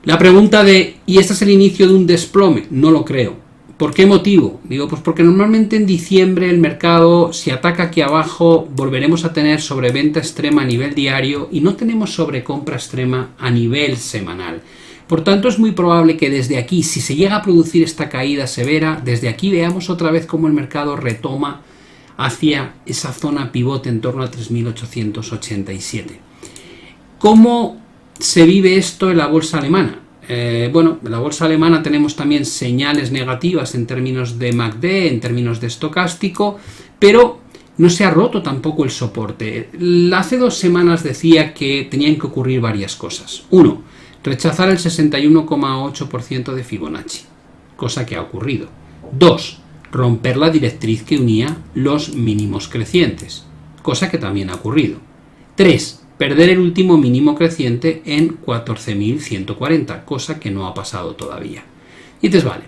La pregunta de ¿y este es el inicio de un desplome? No lo creo. ¿Por qué motivo? Digo, pues porque normalmente en diciembre el mercado, si ataca aquí abajo, volveremos a tener sobreventa extrema a nivel diario y no tenemos sobrecompra extrema a nivel semanal. Por tanto, es muy probable que desde aquí, si se llega a producir esta caída severa, desde aquí veamos otra vez cómo el mercado retoma hacia esa zona pivote en torno a 3.887. ¿Cómo se vive esto en la bolsa alemana? Bueno, en la bolsa alemana tenemos también señales negativas en términos de MACD, en términos de estocástico, pero no se ha roto tampoco el soporte. Hace 2 semanas decía que tenían que ocurrir varias cosas. 1. Rechazar el 61,8% de Fibonacci, cosa que ha ocurrido. 2. Romper la directriz que unía los mínimos crecientes, cosa que también ha ocurrido. 3. Perder el último mínimo creciente en 14.140, cosa que no ha pasado todavía. Y entonces vale,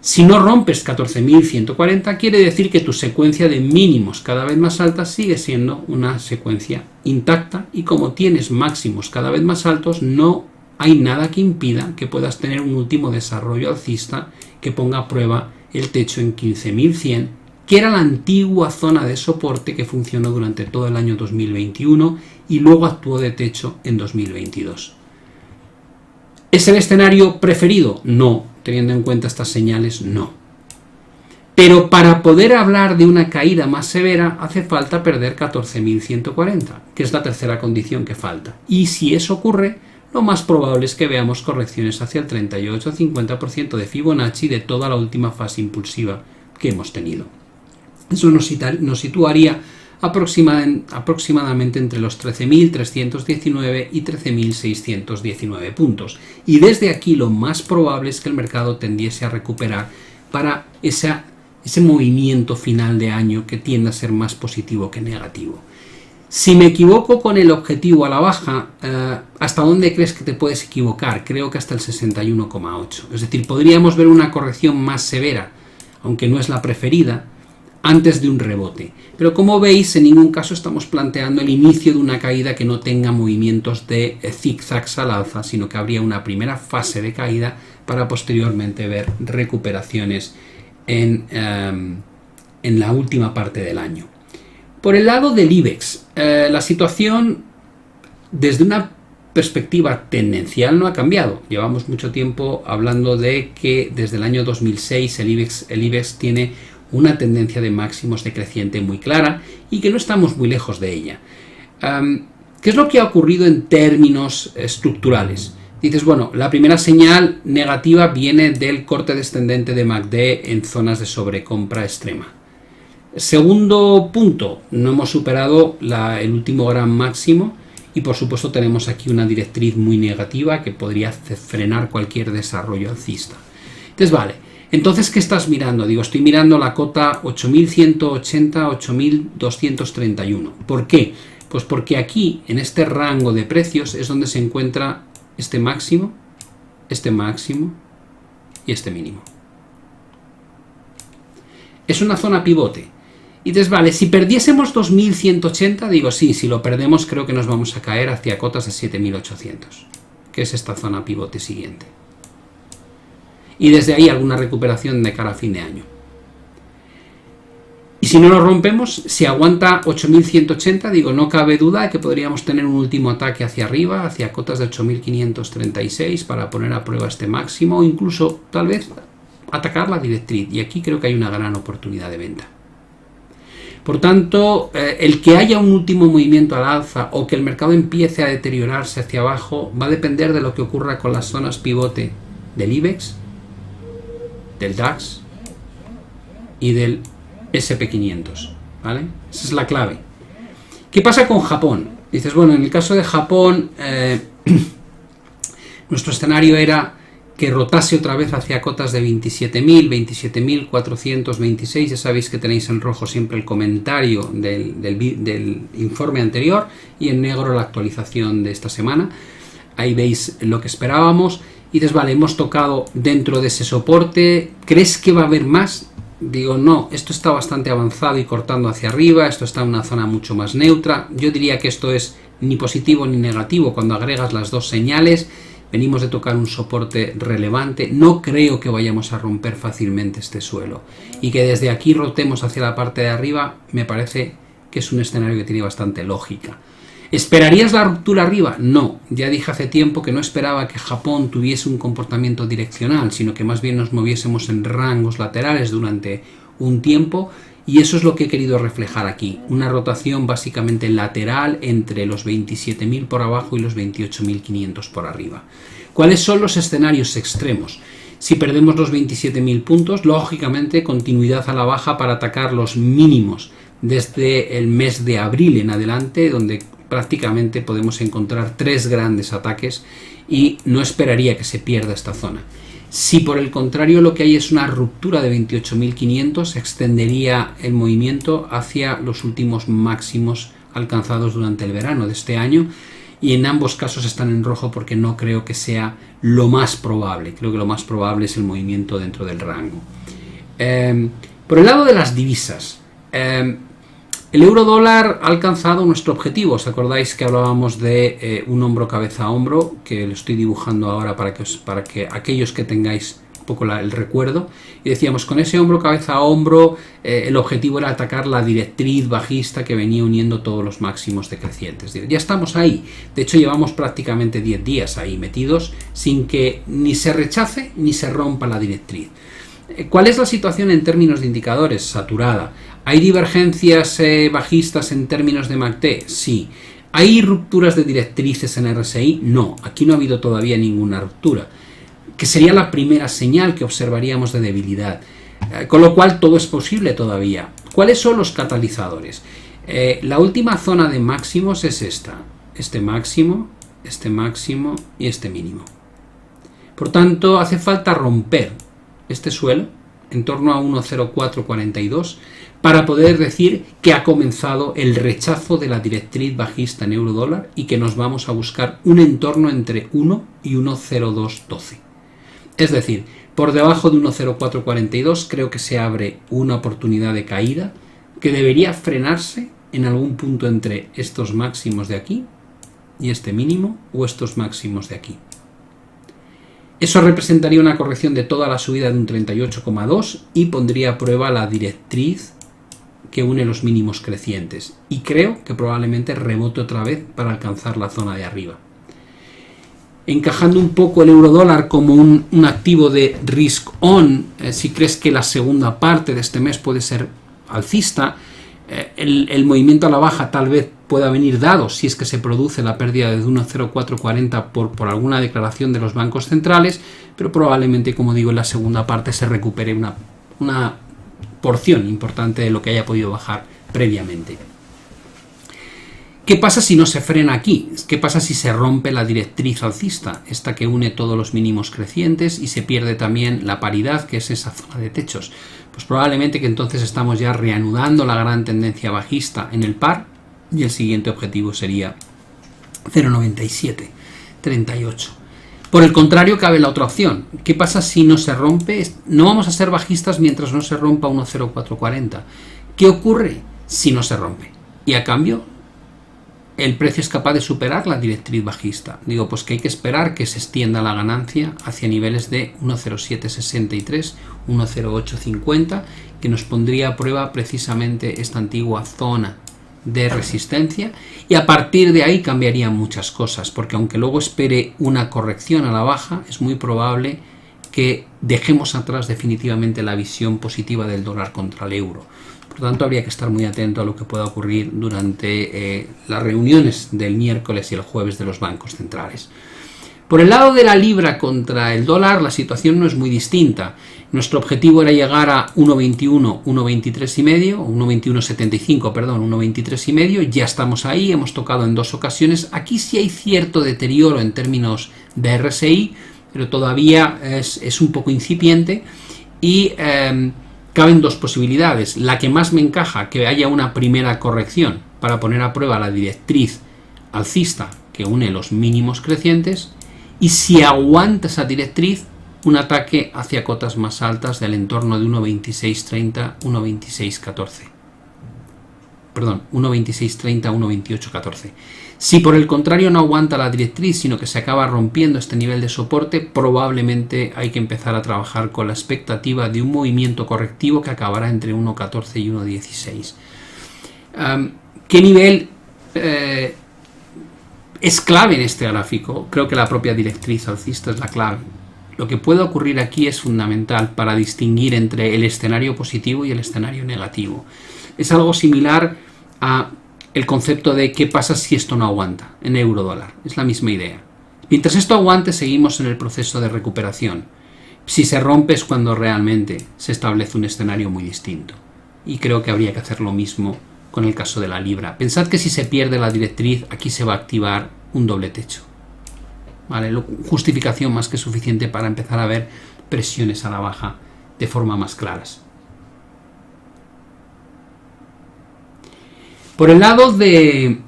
si no rompes 14.140 quiere decir que tu secuencia de mínimos cada vez más alta sigue siendo una secuencia intacta y como tienes máximos cada vez más altos no hay nada que impida que puedas tener un último desarrollo alcista que ponga a prueba el techo en 15.100, que era la antigua zona de soporte que funcionó durante todo el año 2021 y luego actuó de techo en 2022. ¿Es el escenario preferido? No, teniendo en cuenta estas señales, no. Pero para poder hablar de una caída más severa hace falta perder 14.140, que es la tercera condición que falta. Y si eso ocurre, lo más probable es que veamos correcciones hacia el 38-50% de Fibonacci de toda la última fase impulsiva que hemos tenido. Eso nos situaría aproximadamente entre los 13.319 y 13.619 puntos. Y desde aquí lo más probable es que el mercado tendiese a recuperar para ese movimiento final de año que tiende a ser más positivo que negativo. Si me equivoco con el objetivo a la baja, ¿hasta dónde crees que te puedes equivocar? Creo que hasta el 61,8. Es decir, podríamos ver una corrección más severa, aunque no es la preferida, antes de un rebote. Pero como veis, en ningún caso estamos planteando el inicio de una caída que no tenga movimientos de zigzags al alza, sino que habría una primera fase de caída para posteriormente ver recuperaciones en la última parte del año. Por el lado del IBEX, la situación desde una perspectiva tendencial no ha cambiado. Llevamos mucho tiempo hablando de que desde el año 2006 el IBEX tiene una tendencia de máximos decreciente muy clara y que no estamos muy lejos de ella. ¿Qué es lo que ha ocurrido en términos estructurales? Dices, bueno, la primera señal negativa viene del corte descendente de MACD en zonas de sobrecompra extrema. Segundo punto, no hemos superado el último gran máximo y por supuesto tenemos aquí una directriz muy negativa que podría frenar cualquier desarrollo alcista. Entonces, vale, entonces ¿qué estás mirando? Digo, estoy mirando la cota 8180, 8231. ¿Por qué? Pues porque aquí, en este rango de precios, es donde se encuentra este máximo y este mínimo. Es una zona pivote. Y entonces, vale, si perdiésemos 2180, digo, sí, si lo perdemos creo que nos vamos a caer hacia cotas de 7800, que es esta zona pivote siguiente. Y desde ahí alguna recuperación de cara a fin de año. Y si no lo rompemos, si aguanta 8180, digo, no cabe duda de que podríamos tener un último ataque hacia arriba, hacia cotas de 8536 para poner a prueba este máximo o incluso tal vez atacar la directriz. Y aquí creo que hay una gran oportunidad de venta. Por tanto, el que haya un último movimiento al alza o que el mercado empiece a deteriorarse hacia abajo va a depender de lo que ocurra con las zonas pivote del IBEX, del DAX y del SP500, ¿vale? Esa es la clave. ¿Qué pasa con Japón? Dices, bueno, en el caso de Japón, nuestro escenario era que rotase otra vez hacia cotas de 27.000, 27.426, ya sabéis que tenéis en rojo siempre el comentario del informe anterior y en negro la actualización de esta semana. Ahí veis lo que esperábamos y dices, vale, hemos tocado dentro de ese soporte, ¿crees que va a haber más? Digo, no, esto está bastante avanzado y cortando hacia arriba, esto está en una zona mucho más neutra. Yo diría que esto es ni positivo ni negativo cuando agregas las dos señales. Venimos de tocar un soporte relevante, no creo que vayamos a romper fácilmente este suelo. Y que desde aquí rotemos hacia la parte de arriba, me parece que es un escenario que tiene bastante lógica. ¿Esperarías la ruptura arriba? No, ya dije hace tiempo que no esperaba que Japón tuviese un comportamiento direccional, sino que más bien nos moviésemos en rangos laterales durante un tiempo. Y eso es lo que he querido reflejar aquí, una rotación básicamente lateral entre los 27.000 por abajo y los 28.500 por arriba. ¿Cuáles son los escenarios extremos? Si perdemos los 27.000 puntos, lógicamente continuidad a la baja para atacar los mínimos desde el mes de abril en adelante, donde prácticamente podemos encontrar 3 grandes ataques y no esperaría que se pierda esta zona. Si por el contrario lo que hay es una ruptura de 28.500, se extendería el movimiento hacia los últimos máximos alcanzados durante el verano de este año y en ambos casos están en rojo porque no creo que sea lo más probable. Creo que lo más probable es el movimiento dentro del rango. Por el lado de las divisas, el euro dólar ha alcanzado nuestro objetivo. ¿Os acordáis que hablábamos de un hombro cabeza a hombro? Que lo estoy dibujando ahora para que aquellos que tengáis un poco el recuerdo. Y decíamos, con ese hombro cabeza a hombro, el objetivo era atacar la directriz bajista que venía uniendo todos los máximos decrecientes. Ya estamos ahí. De hecho, llevamos prácticamente 10 días ahí metidos sin que ni se rechace ni se rompa la directriz. ¿Cuál es la situación en términos de indicadores? Saturada. ¿Hay divergencias bajistas en términos de MACD? Sí. ¿Hay rupturas de directrices en RSI? No. Aquí no ha habido todavía ninguna ruptura, que sería la primera señal que observaríamos de debilidad. Con lo cual todo es posible todavía. ¿Cuáles son los catalizadores? La última zona de máximos es esta. Este máximo y este mínimo. Por tanto, hace falta romper este suelo en torno a 1.0442 para poder decir que ha comenzado el rechazo de la directriz bajista en euro dólar y que nos vamos a buscar un entorno entre 1 y 1.0212. Es decir, por debajo de 1.0442 creo que se abre una oportunidad de caída que debería frenarse en algún punto entre estos máximos de aquí y este mínimo o estos máximos de aquí. Eso representaría una corrección de toda la subida de un 38,2 y pondría a prueba la directriz que une los mínimos crecientes. Y creo que probablemente rebote otra vez para alcanzar la zona de arriba. Encajando un poco el euro dólar como un activo de risk on, si crees que la segunda parte de este mes puede ser alcista, el movimiento a la baja tal vez pueda venir dado si es que se produce la pérdida de 1.0440 por alguna declaración de los bancos centrales, pero probablemente, como digo, en la segunda parte se recupere una porción importante de lo que haya podido bajar previamente. ¿Qué pasa si no se frena aquí? ¿Qué pasa si se rompe la directriz alcista, esta que une todos los mínimos crecientes, y se pierde también la paridad, que es esa zona de techos? Pues probablemente que entonces estamos ya reanudando la gran tendencia bajista en el par, y el siguiente objetivo sería 0,9738. Por el contrario, cabe la otra opción. ¿Qué pasa si no se rompe? No vamos a ser bajistas mientras no se rompa 1,0440. ¿Qué ocurre si no se rompe? Y a cambio, el precio es capaz de superar la directriz bajista. Digo, pues que hay que esperar que se extienda la ganancia hacia niveles de 1,0763, 1,0850, que nos pondría a prueba precisamente esta antigua zona de resistencia, y a partir de ahí cambiarían muchas cosas, porque aunque luego espere una corrección a la baja, es muy probable que dejemos atrás definitivamente la visión positiva del dólar contra el euro. Por lo tanto, habría que estar muy atento a lo que pueda ocurrir durante las reuniones del miércoles y el jueves de los bancos centrales. Por el lado de la libra contra el dólar, la situación no es muy distinta. Nuestro objetivo era llegar a 1,21, 1,23,5, 1,2175, perdón, 1,23,5. Ya estamos ahí, hemos tocado en 2 ocasiones. Aquí sí hay cierto deterioro en términos de RSI, pero todavía es un poco incipiente, y caben 2 posibilidades. La que más me encaja, que haya una primera corrección para poner a prueba la directriz alcista que une los mínimos crecientes, y si aguanta esa directriz, un ataque hacia cotas más altas del entorno de 1,2630, 1,2614. Perdón, 1,2630, 1,2814. Si por el contrario no aguanta la directriz, sino que se acaba rompiendo este nivel de soporte, probablemente hay que empezar a trabajar con la expectativa de un movimiento correctivo que acabará entre 1,14 y 1,16. ¿Qué nivel es clave en este gráfico? Creo que la propia directriz alcista es la clave. Lo que puede ocurrir aquí es fundamental para distinguir entre el escenario positivo y el escenario negativo. Es algo similar a el concepto de qué pasa si esto no aguanta en euro dólar. Es la misma idea. Mientras esto aguante, seguimos en el proceso de recuperación. Si se rompe es cuando realmente se establece un escenario muy distinto. Y creo que habría que hacer lo mismo con el caso de la libra. Pensad que si se pierde la directriz, aquí se va a activar un doble techo. ¿Vale? Justificación más que suficiente para empezar a ver presiones a la baja de forma más claras. Por el lado del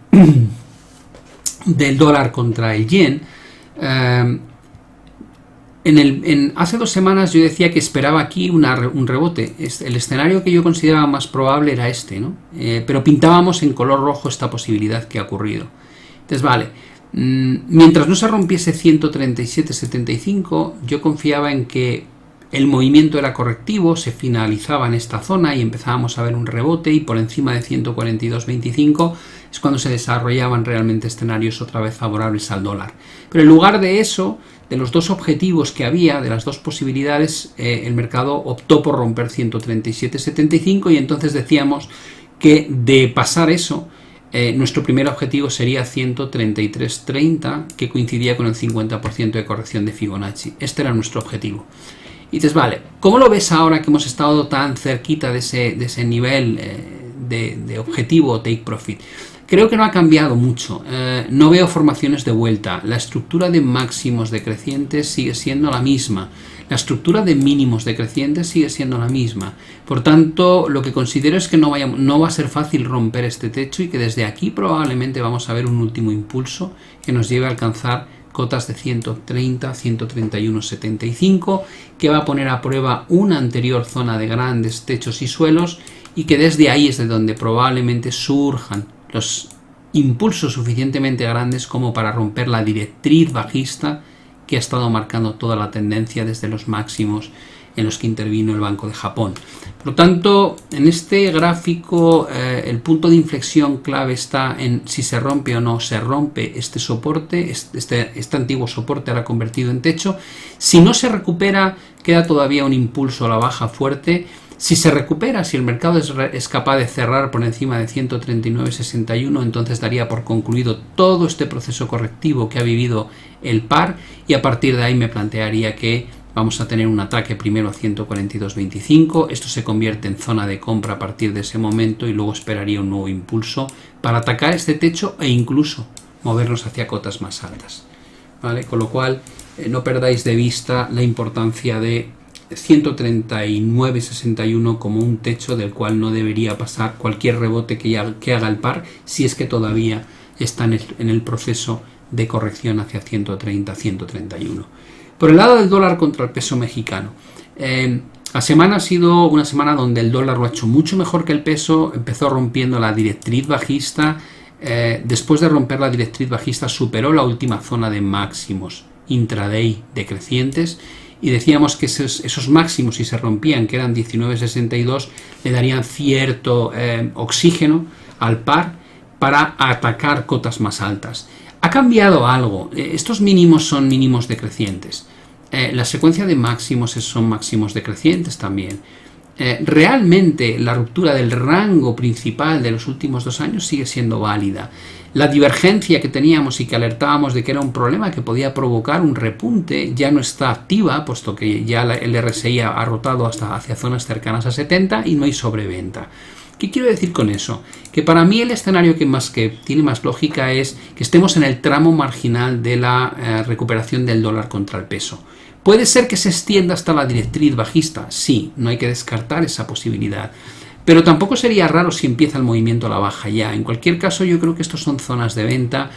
dólar contra el yen, hace 2 semanas yo decía que esperaba aquí un rebote. El escenario que yo consideraba más probable era este, ¿no? Pero pintábamos en color rojo esta posibilidad que ha ocurrido. Entonces, vale. Mientras no se rompiese 137.75, yo confiaba en que el movimiento era correctivo, se finalizaba en esta zona y empezábamos a ver un rebote, y por encima de 142.25 es cuando se desarrollaban realmente escenarios otra vez favorables al dólar. Pero en lugar de eso, de los 2 objetivos que había, de las 2 posibilidades, el mercado optó por romper 137.75, y entonces decíamos que de pasar eso, nuestro primer objetivo sería 133.30, que coincidía con el 50% de corrección de Fibonacci. Este era nuestro objetivo. Y dices, vale, ¿cómo lo ves ahora que hemos estado tan cerquita de ese nivel de objetivo o take profit? Creo que no ha cambiado mucho. No veo formaciones de vuelta. La estructura de máximos decrecientes sigue siendo la misma. La estructura de mínimos decrecientes sigue siendo la misma. Por tanto, lo que considero es que no va a ser fácil romper este techo, y que desde aquí probablemente vamos a ver un último impulso que nos lleve a alcanzar cotas de 130, 131.75, que va a poner a prueba una anterior zona de grandes techos y suelos, y que desde ahí es de donde probablemente surjan los impulsos suficientemente grandes como para romper la directriz bajista que ha estado marcando toda la tendencia desde los máximos en los que intervino el Banco de Japón. Por lo tanto, en este gráfico el punto de inflexión clave está en si se rompe o no se rompe este soporte, este antiguo soporte ahora convertido en techo. Si no se recupera, queda todavía un impulso a la baja fuerte. Si se recupera, si el mercado es capaz de cerrar por encima de 139.61, entonces daría por concluido todo este proceso correctivo que ha vivido el par, y a partir de ahí me plantearía que vamos a tener un ataque primero a 142.25, esto se convierte en zona de compra a partir de ese momento y luego esperaría un nuevo impulso para atacar este techo e incluso movernos hacia cotas más altas, ¿vale? Con lo cual no perdáis de vista la importancia de 139.61 como un techo del cual no debería pasar cualquier rebote que haga el par, si es que todavía está en el proceso de corrección hacia 130, 131. Por el lado del dólar contra el peso mexicano, la semana ha sido una semana donde el dólar lo ha hecho mucho mejor que el peso, empezó rompiendo la directriz bajista, después de romper la directriz bajista superó la última zona de máximos intraday decrecientes y decíamos que esos máximos, si se rompían, que eran 19.62, le darían cierto oxígeno al par para atacar cotas más altas. Ha cambiado algo, estos mínimos son mínimos decrecientes, la secuencia de máximos son máximos decrecientes también. Realmente la ruptura del rango principal de los últimos 2 años sigue siendo válida. La divergencia que teníamos y que alertábamos de que era un problema que podía provocar un repunte ya no está activa, puesto que ya el RSI ha rotado hasta hacia zonas cercanas a 70 y no hay sobreventa. ¿Qué quiero decir con eso? Que para mí el escenario que tiene más lógica es que estemos en el tramo marginal de la recuperación del dólar contra el peso. ¿Puede ser que se extienda hasta la directriz bajista? Sí, no hay que descartar esa posibilidad. Pero tampoco sería raro si empieza el movimiento a la baja ya. En cualquier caso, yo creo que estos son zonas de venta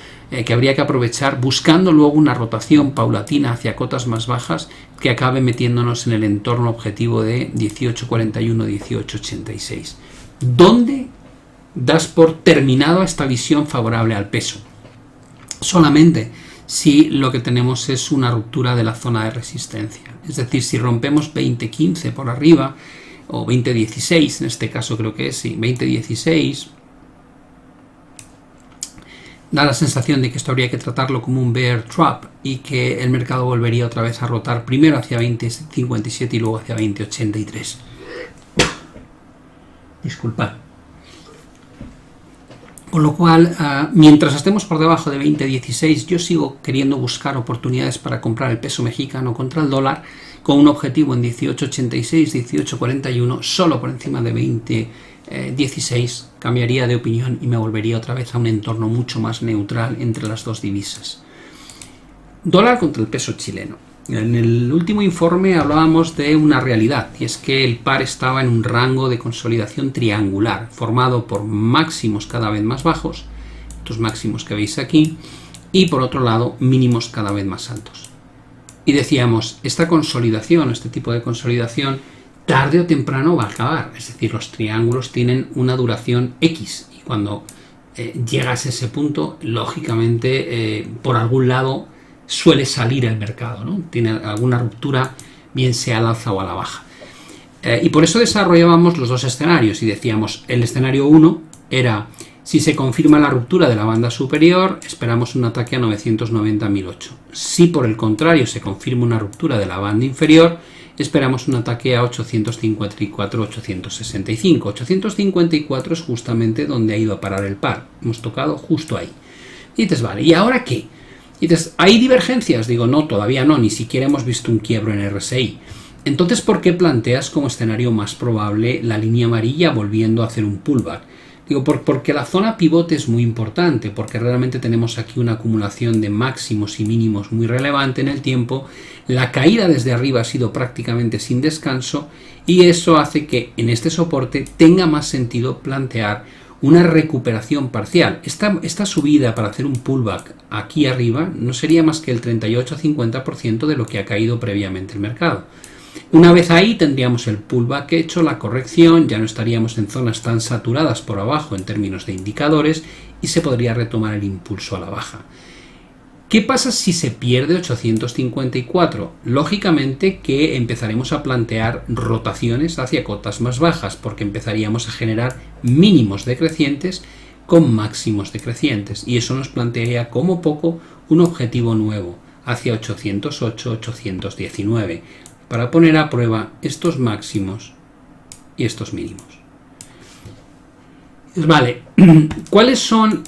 que habría que aprovechar buscando luego una rotación paulatina hacia cotas más bajas que acabe metiéndonos en el entorno objetivo de 18.41, 18.86. ¿Dónde das por terminado esta visión favorable al peso? Solamente si lo que tenemos es una ruptura de la zona de resistencia. Es decir, si rompemos 20.15 por arriba, o 20.16, en este caso creo que es, sí, 20.16, da la sensación de que esto habría que tratarlo como un bear trap y que el mercado volvería otra vez a rotar primero hacia 20.57 y luego hacia 20.83. Disculpad. Con lo cual, mientras estemos por debajo de 20.16, yo sigo queriendo buscar oportunidades para comprar el peso mexicano contra el dólar con un objetivo en 18.86, 18.41, solo por encima de 20.16 cambiaría de opinión y me volvería otra vez a un entorno mucho más neutral entre las dos divisas. Dólar contra el peso chileno. En el último informe hablábamos de una realidad, y es que el par estaba en un rango de consolidación triangular, formado por máximos cada vez más bajos, estos máximos que veis aquí, y por otro lado mínimos cada vez más altos. Y decíamos, esta consolidación, este tipo de consolidación, tarde o temprano va a acabar, es decir, los triángulos tienen una duración X, y cuando llegas a ese punto, lógicamente, por algún lado, suele salir el mercado, ¿no? Tiene alguna ruptura, bien sea al alza o a la baja. Y por eso desarrollábamos los dos escenarios y decíamos, el escenario 1 era, si se confirma la ruptura de la banda superior, esperamos un ataque a 990.008. Si por el contrario se confirma una ruptura de la banda inferior, esperamos un ataque a 854.865. 854 es justamente donde ha ido a parar el par. Hemos tocado justo ahí. Y dices, vale, ¿y ahora qué? Y dices, ¿hay divergencias? Digo, no, todavía no, ni siquiera hemos visto un quiebro en RSI. Entonces, ¿por qué planteas como escenario más probable la línea amarilla volviendo a hacer un pullback? Digo, porque la zona pivote es muy importante, porque realmente tenemos aquí una acumulación de máximos y mínimos muy relevante en el tiempo, la caída desde arriba ha sido prácticamente sin descanso y eso hace que en este soporte tenga más sentido plantear una recuperación parcial. Esta subida para hacer un pullback aquí arriba no sería más que el 38-50% de lo que ha caído previamente el mercado. Una vez ahí tendríamos el pullback hecho, la corrección, ya no estaríamos en zonas tan saturadas por abajo en términos de indicadores y se podría retomar el impulso a la baja. ¿Qué pasa si se pierde 854? Lógicamente que empezaremos a plantear rotaciones hacia cotas más bajas porque empezaríamos a generar mínimos decrecientes con máximos decrecientes y eso nos plantearía como poco un objetivo nuevo hacia 808, 819 para poner a prueba estos máximos y estos mínimos. Vale, ¿cuáles son?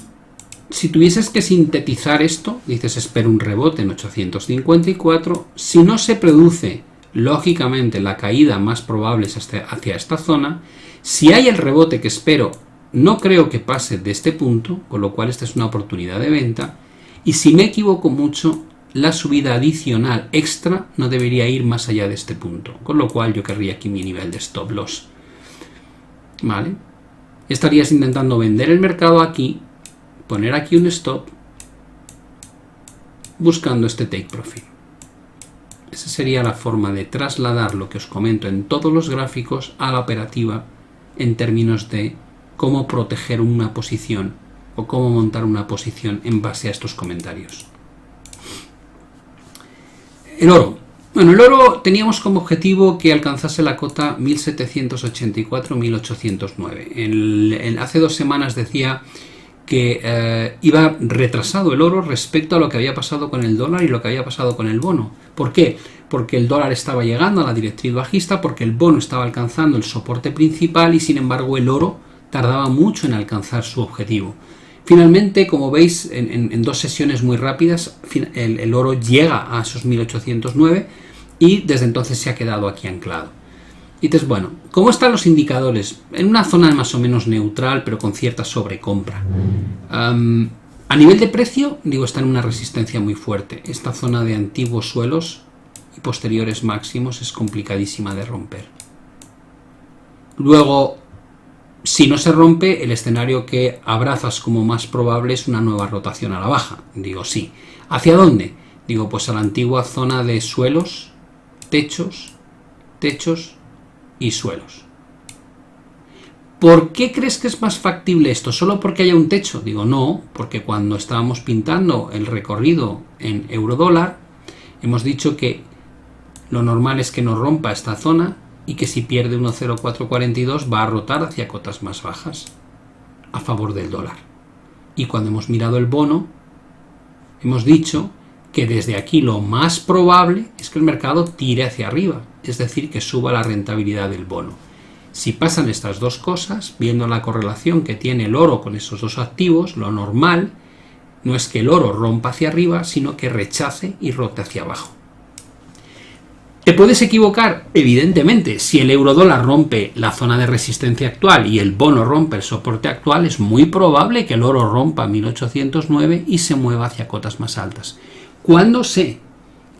Si tuvieses que sintetizar esto, dices espero un rebote en 854, si no se produce lógicamente la caída más probable es hacia esta zona. Si hay el rebote que espero, no creo que pase de este punto, con lo cual esta es una oportunidad de venta. Y si me equivoco mucho, la subida adicional extra no debería ir más allá de este punto, con lo cual yo querría aquí mi nivel de stop loss. ¿Vale? Estarías intentando vender el mercado aquí, poner aquí un stop, buscando este take profit. Esa sería la forma de trasladar lo que os comento en todos los gráficos a la operativa en términos de cómo proteger una posición o cómo montar una posición en base a estos comentarios. El oro. Bueno, el oro teníamos como objetivo que alcanzase la cota 1784-1809. Hace 2 semanas decía que iba retrasado el oro respecto a lo que había pasado con el dólar y lo que había pasado con el bono. ¿Por qué? Porque el dólar estaba llegando a la directriz bajista, porque el bono estaba alcanzando el soporte principal y sin embargo el oro tardaba mucho en alcanzar su objetivo. Finalmente, como veis, en 2 sesiones muy rápidas, el oro llega a esos 1809 y desde entonces se ha quedado aquí anclado. Y entonces, bueno, ¿cómo están los indicadores? En una zona más o menos neutral, pero con cierta sobrecompra. A nivel de precio, digo, está en una resistencia muy fuerte. Esta zona de antiguos suelos y posteriores máximos es complicadísima de romper. Luego, si no se rompe, el escenario que abrazas como más probable es una nueva rotación a la baja. Digo, sí. ¿Hacia dónde? Digo, pues a la antigua zona de suelos, techos y suelos. ¿Por qué crees que es más factible esto? ¿Solo porque haya un techo? Digo, no, porque cuando estábamos pintando el recorrido en euro-dólar, hemos dicho que lo normal es que no rompa esta zona y que si pierde 1.0442 va a rotar hacia cotas más bajas a favor del dólar. Y cuando hemos mirado el bono, hemos dicho que desde aquí lo más probable es que el mercado tire hacia arriba, es decir, que suba la rentabilidad del bono. Si pasan estas dos cosas, viendo la correlación que tiene el oro con esos dos activos, lo normal no es que el oro rompa hacia arriba, sino que rechace y rote hacia abajo. ¿Te puedes equivocar? Evidentemente, si el euro-dólar rompe la zona de resistencia actual y el bono rompe el soporte actual, es muy probable que el oro rompa 1809 y se mueva hacia cotas más altas. ¿Cuándo sé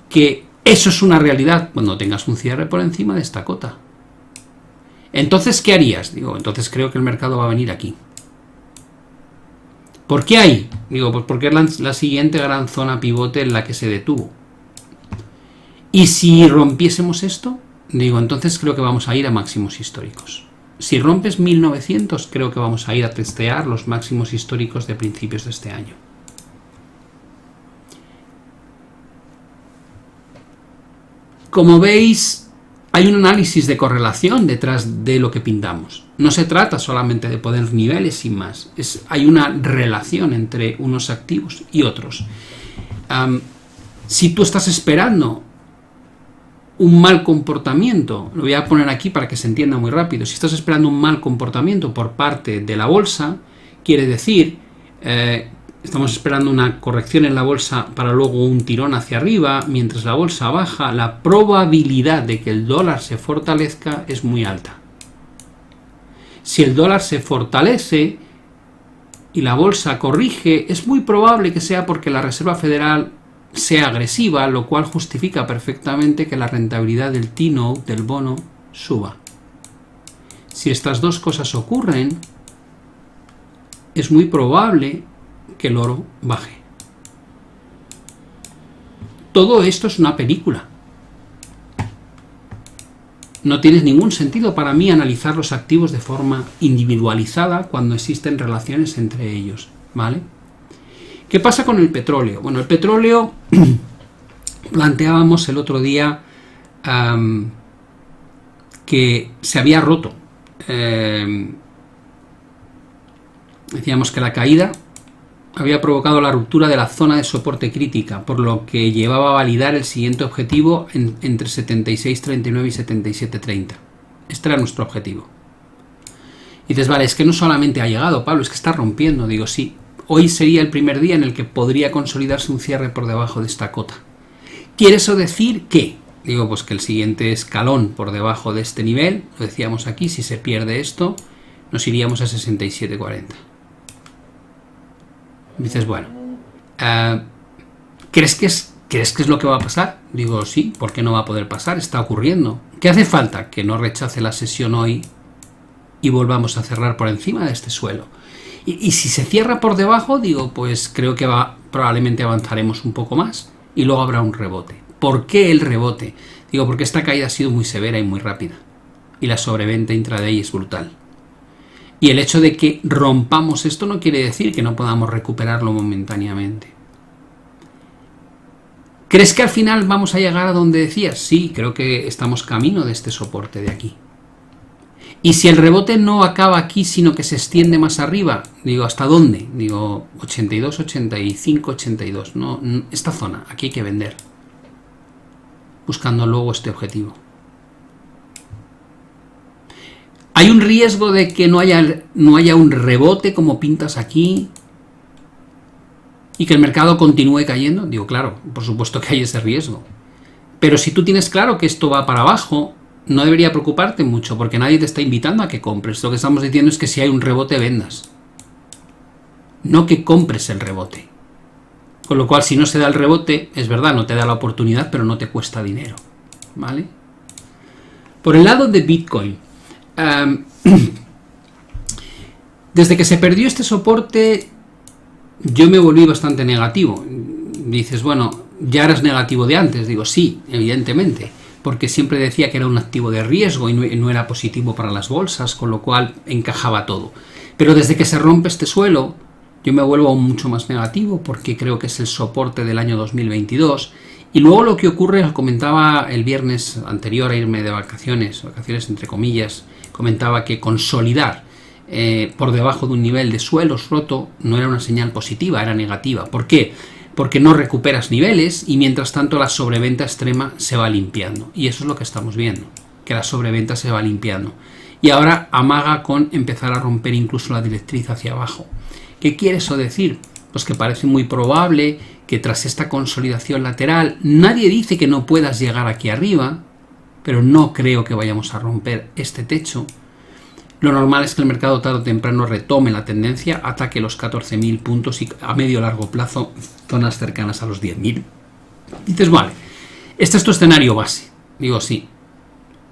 que eso es una realidad? Cuando tengas un cierre por encima de esta cota. Entonces, ¿qué harías? Digo, entonces creo que el mercado va a venir aquí. ¿Por qué ahí? Digo, pues porque es la siguiente gran zona pivote en la que se detuvo. Y si rompiésemos esto, digo, entonces creo que vamos a ir a máximos históricos. Si rompes 1900, creo que vamos a ir a testear los máximos históricos de principios de este año. Como veis, hay un análisis de correlación detrás de lo que pintamos. No se trata solamente de poner niveles sin más. Hay una relación entre unos activos y otros. Si tú estás esperando un mal comportamiento, lo voy a poner aquí para que se entienda muy rápido. Si estás esperando un mal comportamiento por parte de la bolsa, quiere decir, estamos esperando una corrección en la bolsa para luego un tirón hacia arriba, mientras la bolsa baja, la probabilidad de que el dólar se fortalezca es muy alta. Si el dólar se fortalece y la bolsa corrige, es muy probable que sea porque la Reserva Federal sea agresiva, lo cual justifica perfectamente que la rentabilidad del T-Note, del bono, suba. Si estas dos cosas ocurren, es muy probable que el oro baje. Todo esto es una película. No tiene ningún sentido para mí analizar los activos de forma individualizada cuando existen relaciones entre ellos, ¿vale? ¿Qué pasa con el petróleo? Bueno, el petróleo planteábamos el otro día que se había roto. Decíamos que la caída había provocado la ruptura de la zona de soporte crítica, por lo que llevaba a validar el siguiente objetivo entre 76.39 y 77.30. Este era nuestro objetivo. Y dices, vale, es que no solamente ha llegado, Pablo, es que está rompiendo. Digo, sí. Hoy sería el primer día en el que podría consolidarse un cierre por debajo de esta cota. ¿Quiere eso decir qué? Digo, pues que el siguiente escalón por debajo de este nivel, lo decíamos aquí, si se pierde esto, nos iríamos a 67.40. Dices, bueno, ¿crees que es lo que va a pasar? Digo, sí, ¿por qué no va a poder pasar? Está ocurriendo. ¿Qué hace falta? Que no rechace la sesión hoy y volvamos a cerrar por encima de este suelo. Y si se cierra por debajo, digo, pues creo que probablemente avanzaremos un poco más y luego habrá un rebote. ¿Por qué el rebote? Digo, porque esta caída ha sido muy severa y muy rápida. Y la sobreventa intraday es brutal. Y el hecho de que rompamos esto no quiere decir que no podamos recuperarlo momentáneamente. ¿Crees que al final vamos a llegar a donde decías? Sí, creo que estamos camino de este soporte de aquí. Y si el rebote no acaba aquí, sino que se extiende más arriba, digo, ¿hasta dónde? Digo, 82, 85, 82. No, esta zona, aquí hay que vender. Buscando luego este objetivo. ¿Hay un riesgo de que no haya un rebote como pintas aquí y que el mercado continúe cayendo? Digo, claro, por supuesto que hay ese riesgo. Pero si tú tienes claro que esto va para abajo, no debería preocuparte mucho porque nadie te está invitando a que compres. Lo que estamos diciendo es que si hay un rebote, vendas. No que compres el rebote. Con lo cual, si no se da el rebote, es verdad, no te da la oportunidad, pero no te cuesta dinero. ¿Vale? Por el lado de Bitcoin, desde que se perdió este soporte, yo me volví bastante negativo. Dices, bueno, ya eras negativo de antes. Digo, sí, evidentemente, porque siempre decía que era un activo de riesgo y no era positivo para las bolsas, con lo cual encajaba todo. Pero desde que se rompe este suelo, yo me vuelvo mucho más negativo porque creo que es el soporte del año 2022. Y luego lo que ocurre, lo comentaba el viernes anterior a irme de vacaciones entre comillas, comentaba que consolidar por debajo de un nivel de suelos roto no era una señal positiva, era negativa. ¿Por qué? Porque no recuperas niveles y mientras tanto la sobreventa extrema se va limpiando. Y eso es lo que estamos viendo, que la sobreventa se va limpiando. Y ahora amaga con empezar a romper incluso la directriz hacia abajo. ¿Qué quiere eso decir? Pues que parece muy probable que tras esta consolidación lateral, nadie dice que no puedas llegar aquí arriba, pero no creo que vayamos a romper este techo. Lo normal es que el mercado tarde o temprano retome la tendencia, ataque los 14.000 puntos y a medio largo plazo zonas cercanas a los 10.000. Dices, vale, este es tu escenario base. Digo, sí.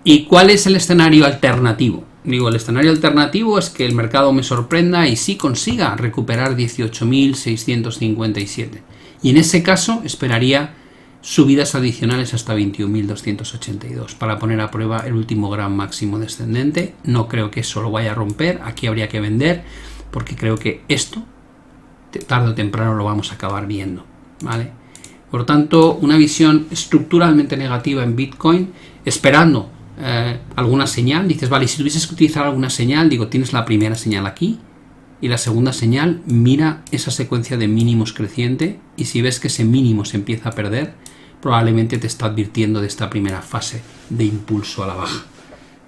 ¿Y cuál es el escenario alternativo? Digo, el escenario alternativo es que el mercado me sorprenda y sí consiga recuperar 18.657. Y en ese caso esperaría subidas adicionales hasta 21.282 para poner a prueba el último gran máximo descendente. No creo que eso lo vaya a romper, aquí habría que vender porque creo que esto tarde o temprano lo vamos a acabar viendo, ¿vale? Por tanto, una visión estructuralmente negativa en Bitcoin, esperando alguna señal. Dices, vale, si tuvieses que utilizar alguna señal, digo, tienes la primera señal aquí y la segunda señal, mira esa secuencia de mínimos creciente y si ves que ese mínimo se empieza a perder, probablemente te está advirtiendo de esta primera fase de impulso a la baja,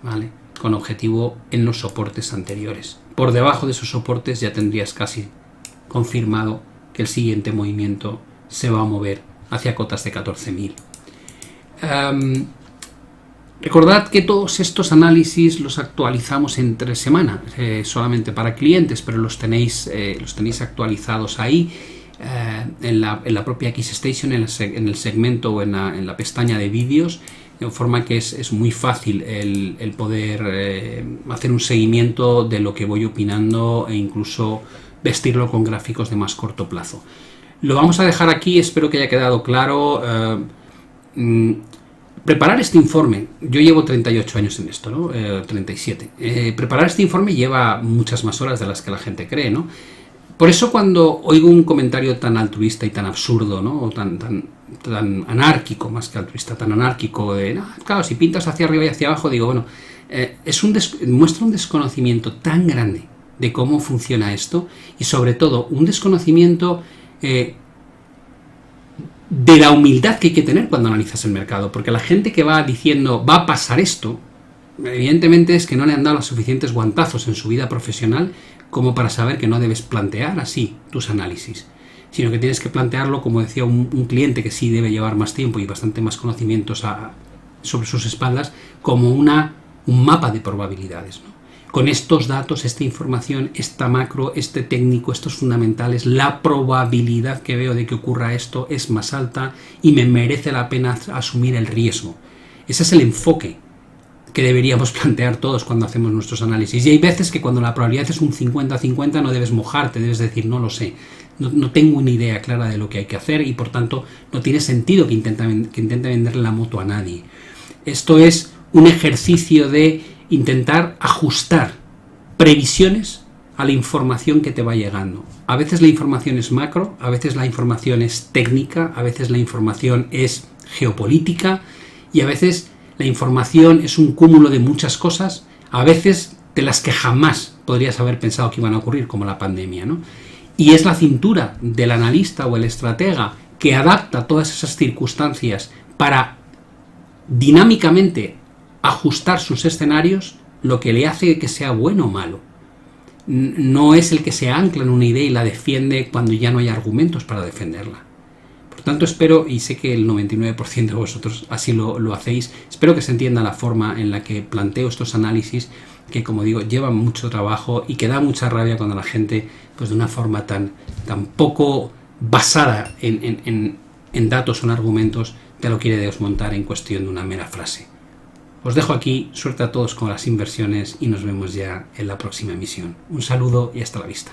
¿vale? Con objetivo en los soportes anteriores. Por debajo de esos soportes ya tendrías casi confirmado que el siguiente movimiento se va a mover hacia cotas de 14.000. Recordad que todos estos análisis los actualizamos entre semana, solamente para clientes, pero los tenéis actualizados ahí en la propia XStation, en el segmento o en la pestaña de vídeos, de forma que es muy fácil el poder hacer un seguimiento de lo que voy opinando e incluso vestirlo con gráficos de más corto plazo. Lo vamos a dejar aquí, espero que haya quedado claro. Preparar este informe, yo llevo 38 años en esto, ¿no? 37. Preparar este informe lleva muchas más horas de las que la gente cree, ¿no? Por eso cuando oigo un comentario tan altruista y tan absurdo, ¿no? O tan anárquico, más que altruista, tan anárquico, de, claro, si pintas hacia arriba y hacia abajo, digo, bueno, muestra un desconocimiento tan grande de cómo funciona esto y sobre todo un desconocimiento de la humildad que hay que tener cuando analizas el mercado, porque la gente que va diciendo va a pasar esto, evidentemente es que no le han dado los suficientes guantazos en su vida profesional como para saber que no debes plantear así tus análisis, sino que tienes que plantearlo, como decía un cliente que sí debe llevar más tiempo y bastante más conocimientos sobre sus espaldas como un mapa de probabilidades, ¿no? Con estos datos, esta información, esta macro, este técnico, estos fundamentales, la probabilidad que veo de que ocurra esto es más alta y me merece la pena asumir el riesgo. Ese es el enfoque que deberíamos plantear todos cuando hacemos nuestros análisis. Y hay veces que cuando la probabilidad es un 50-50 no debes mojarte, debes decir no lo sé, no tengo una idea clara de lo que hay que hacer y por tanto no tiene sentido que intente venderle la moto a nadie. Esto es un ejercicio de intentar ajustar previsiones a la información que te va llegando. A veces la información es macro, a veces la información es técnica, a veces la información es geopolítica y a veces la información es un cúmulo de muchas cosas, a veces de las que jamás podrías haber pensado que iban a ocurrir, como la pandemia, ¿no? Y es la cintura del analista o el estratega que adapta todas esas circunstancias para dinámicamente ajustar sus escenarios lo que le hace que sea bueno o malo. No es el que se ancla en una idea y la defiende cuando ya no hay argumentos para defenderla. Por tanto, espero, y sé que el 99% de vosotros así lo hacéis, espero que se entienda la forma en la que planteo estos análisis, que como digo, llevan mucho trabajo y que da mucha rabia cuando la gente, pues de una forma tan poco basada en datos o en argumentos, te lo quiere desmontar en cuestión de una mera frase. Os dejo aquí, suerte a todos con las inversiones y nos vemos ya en la próxima emisión. Un saludo y hasta la vista.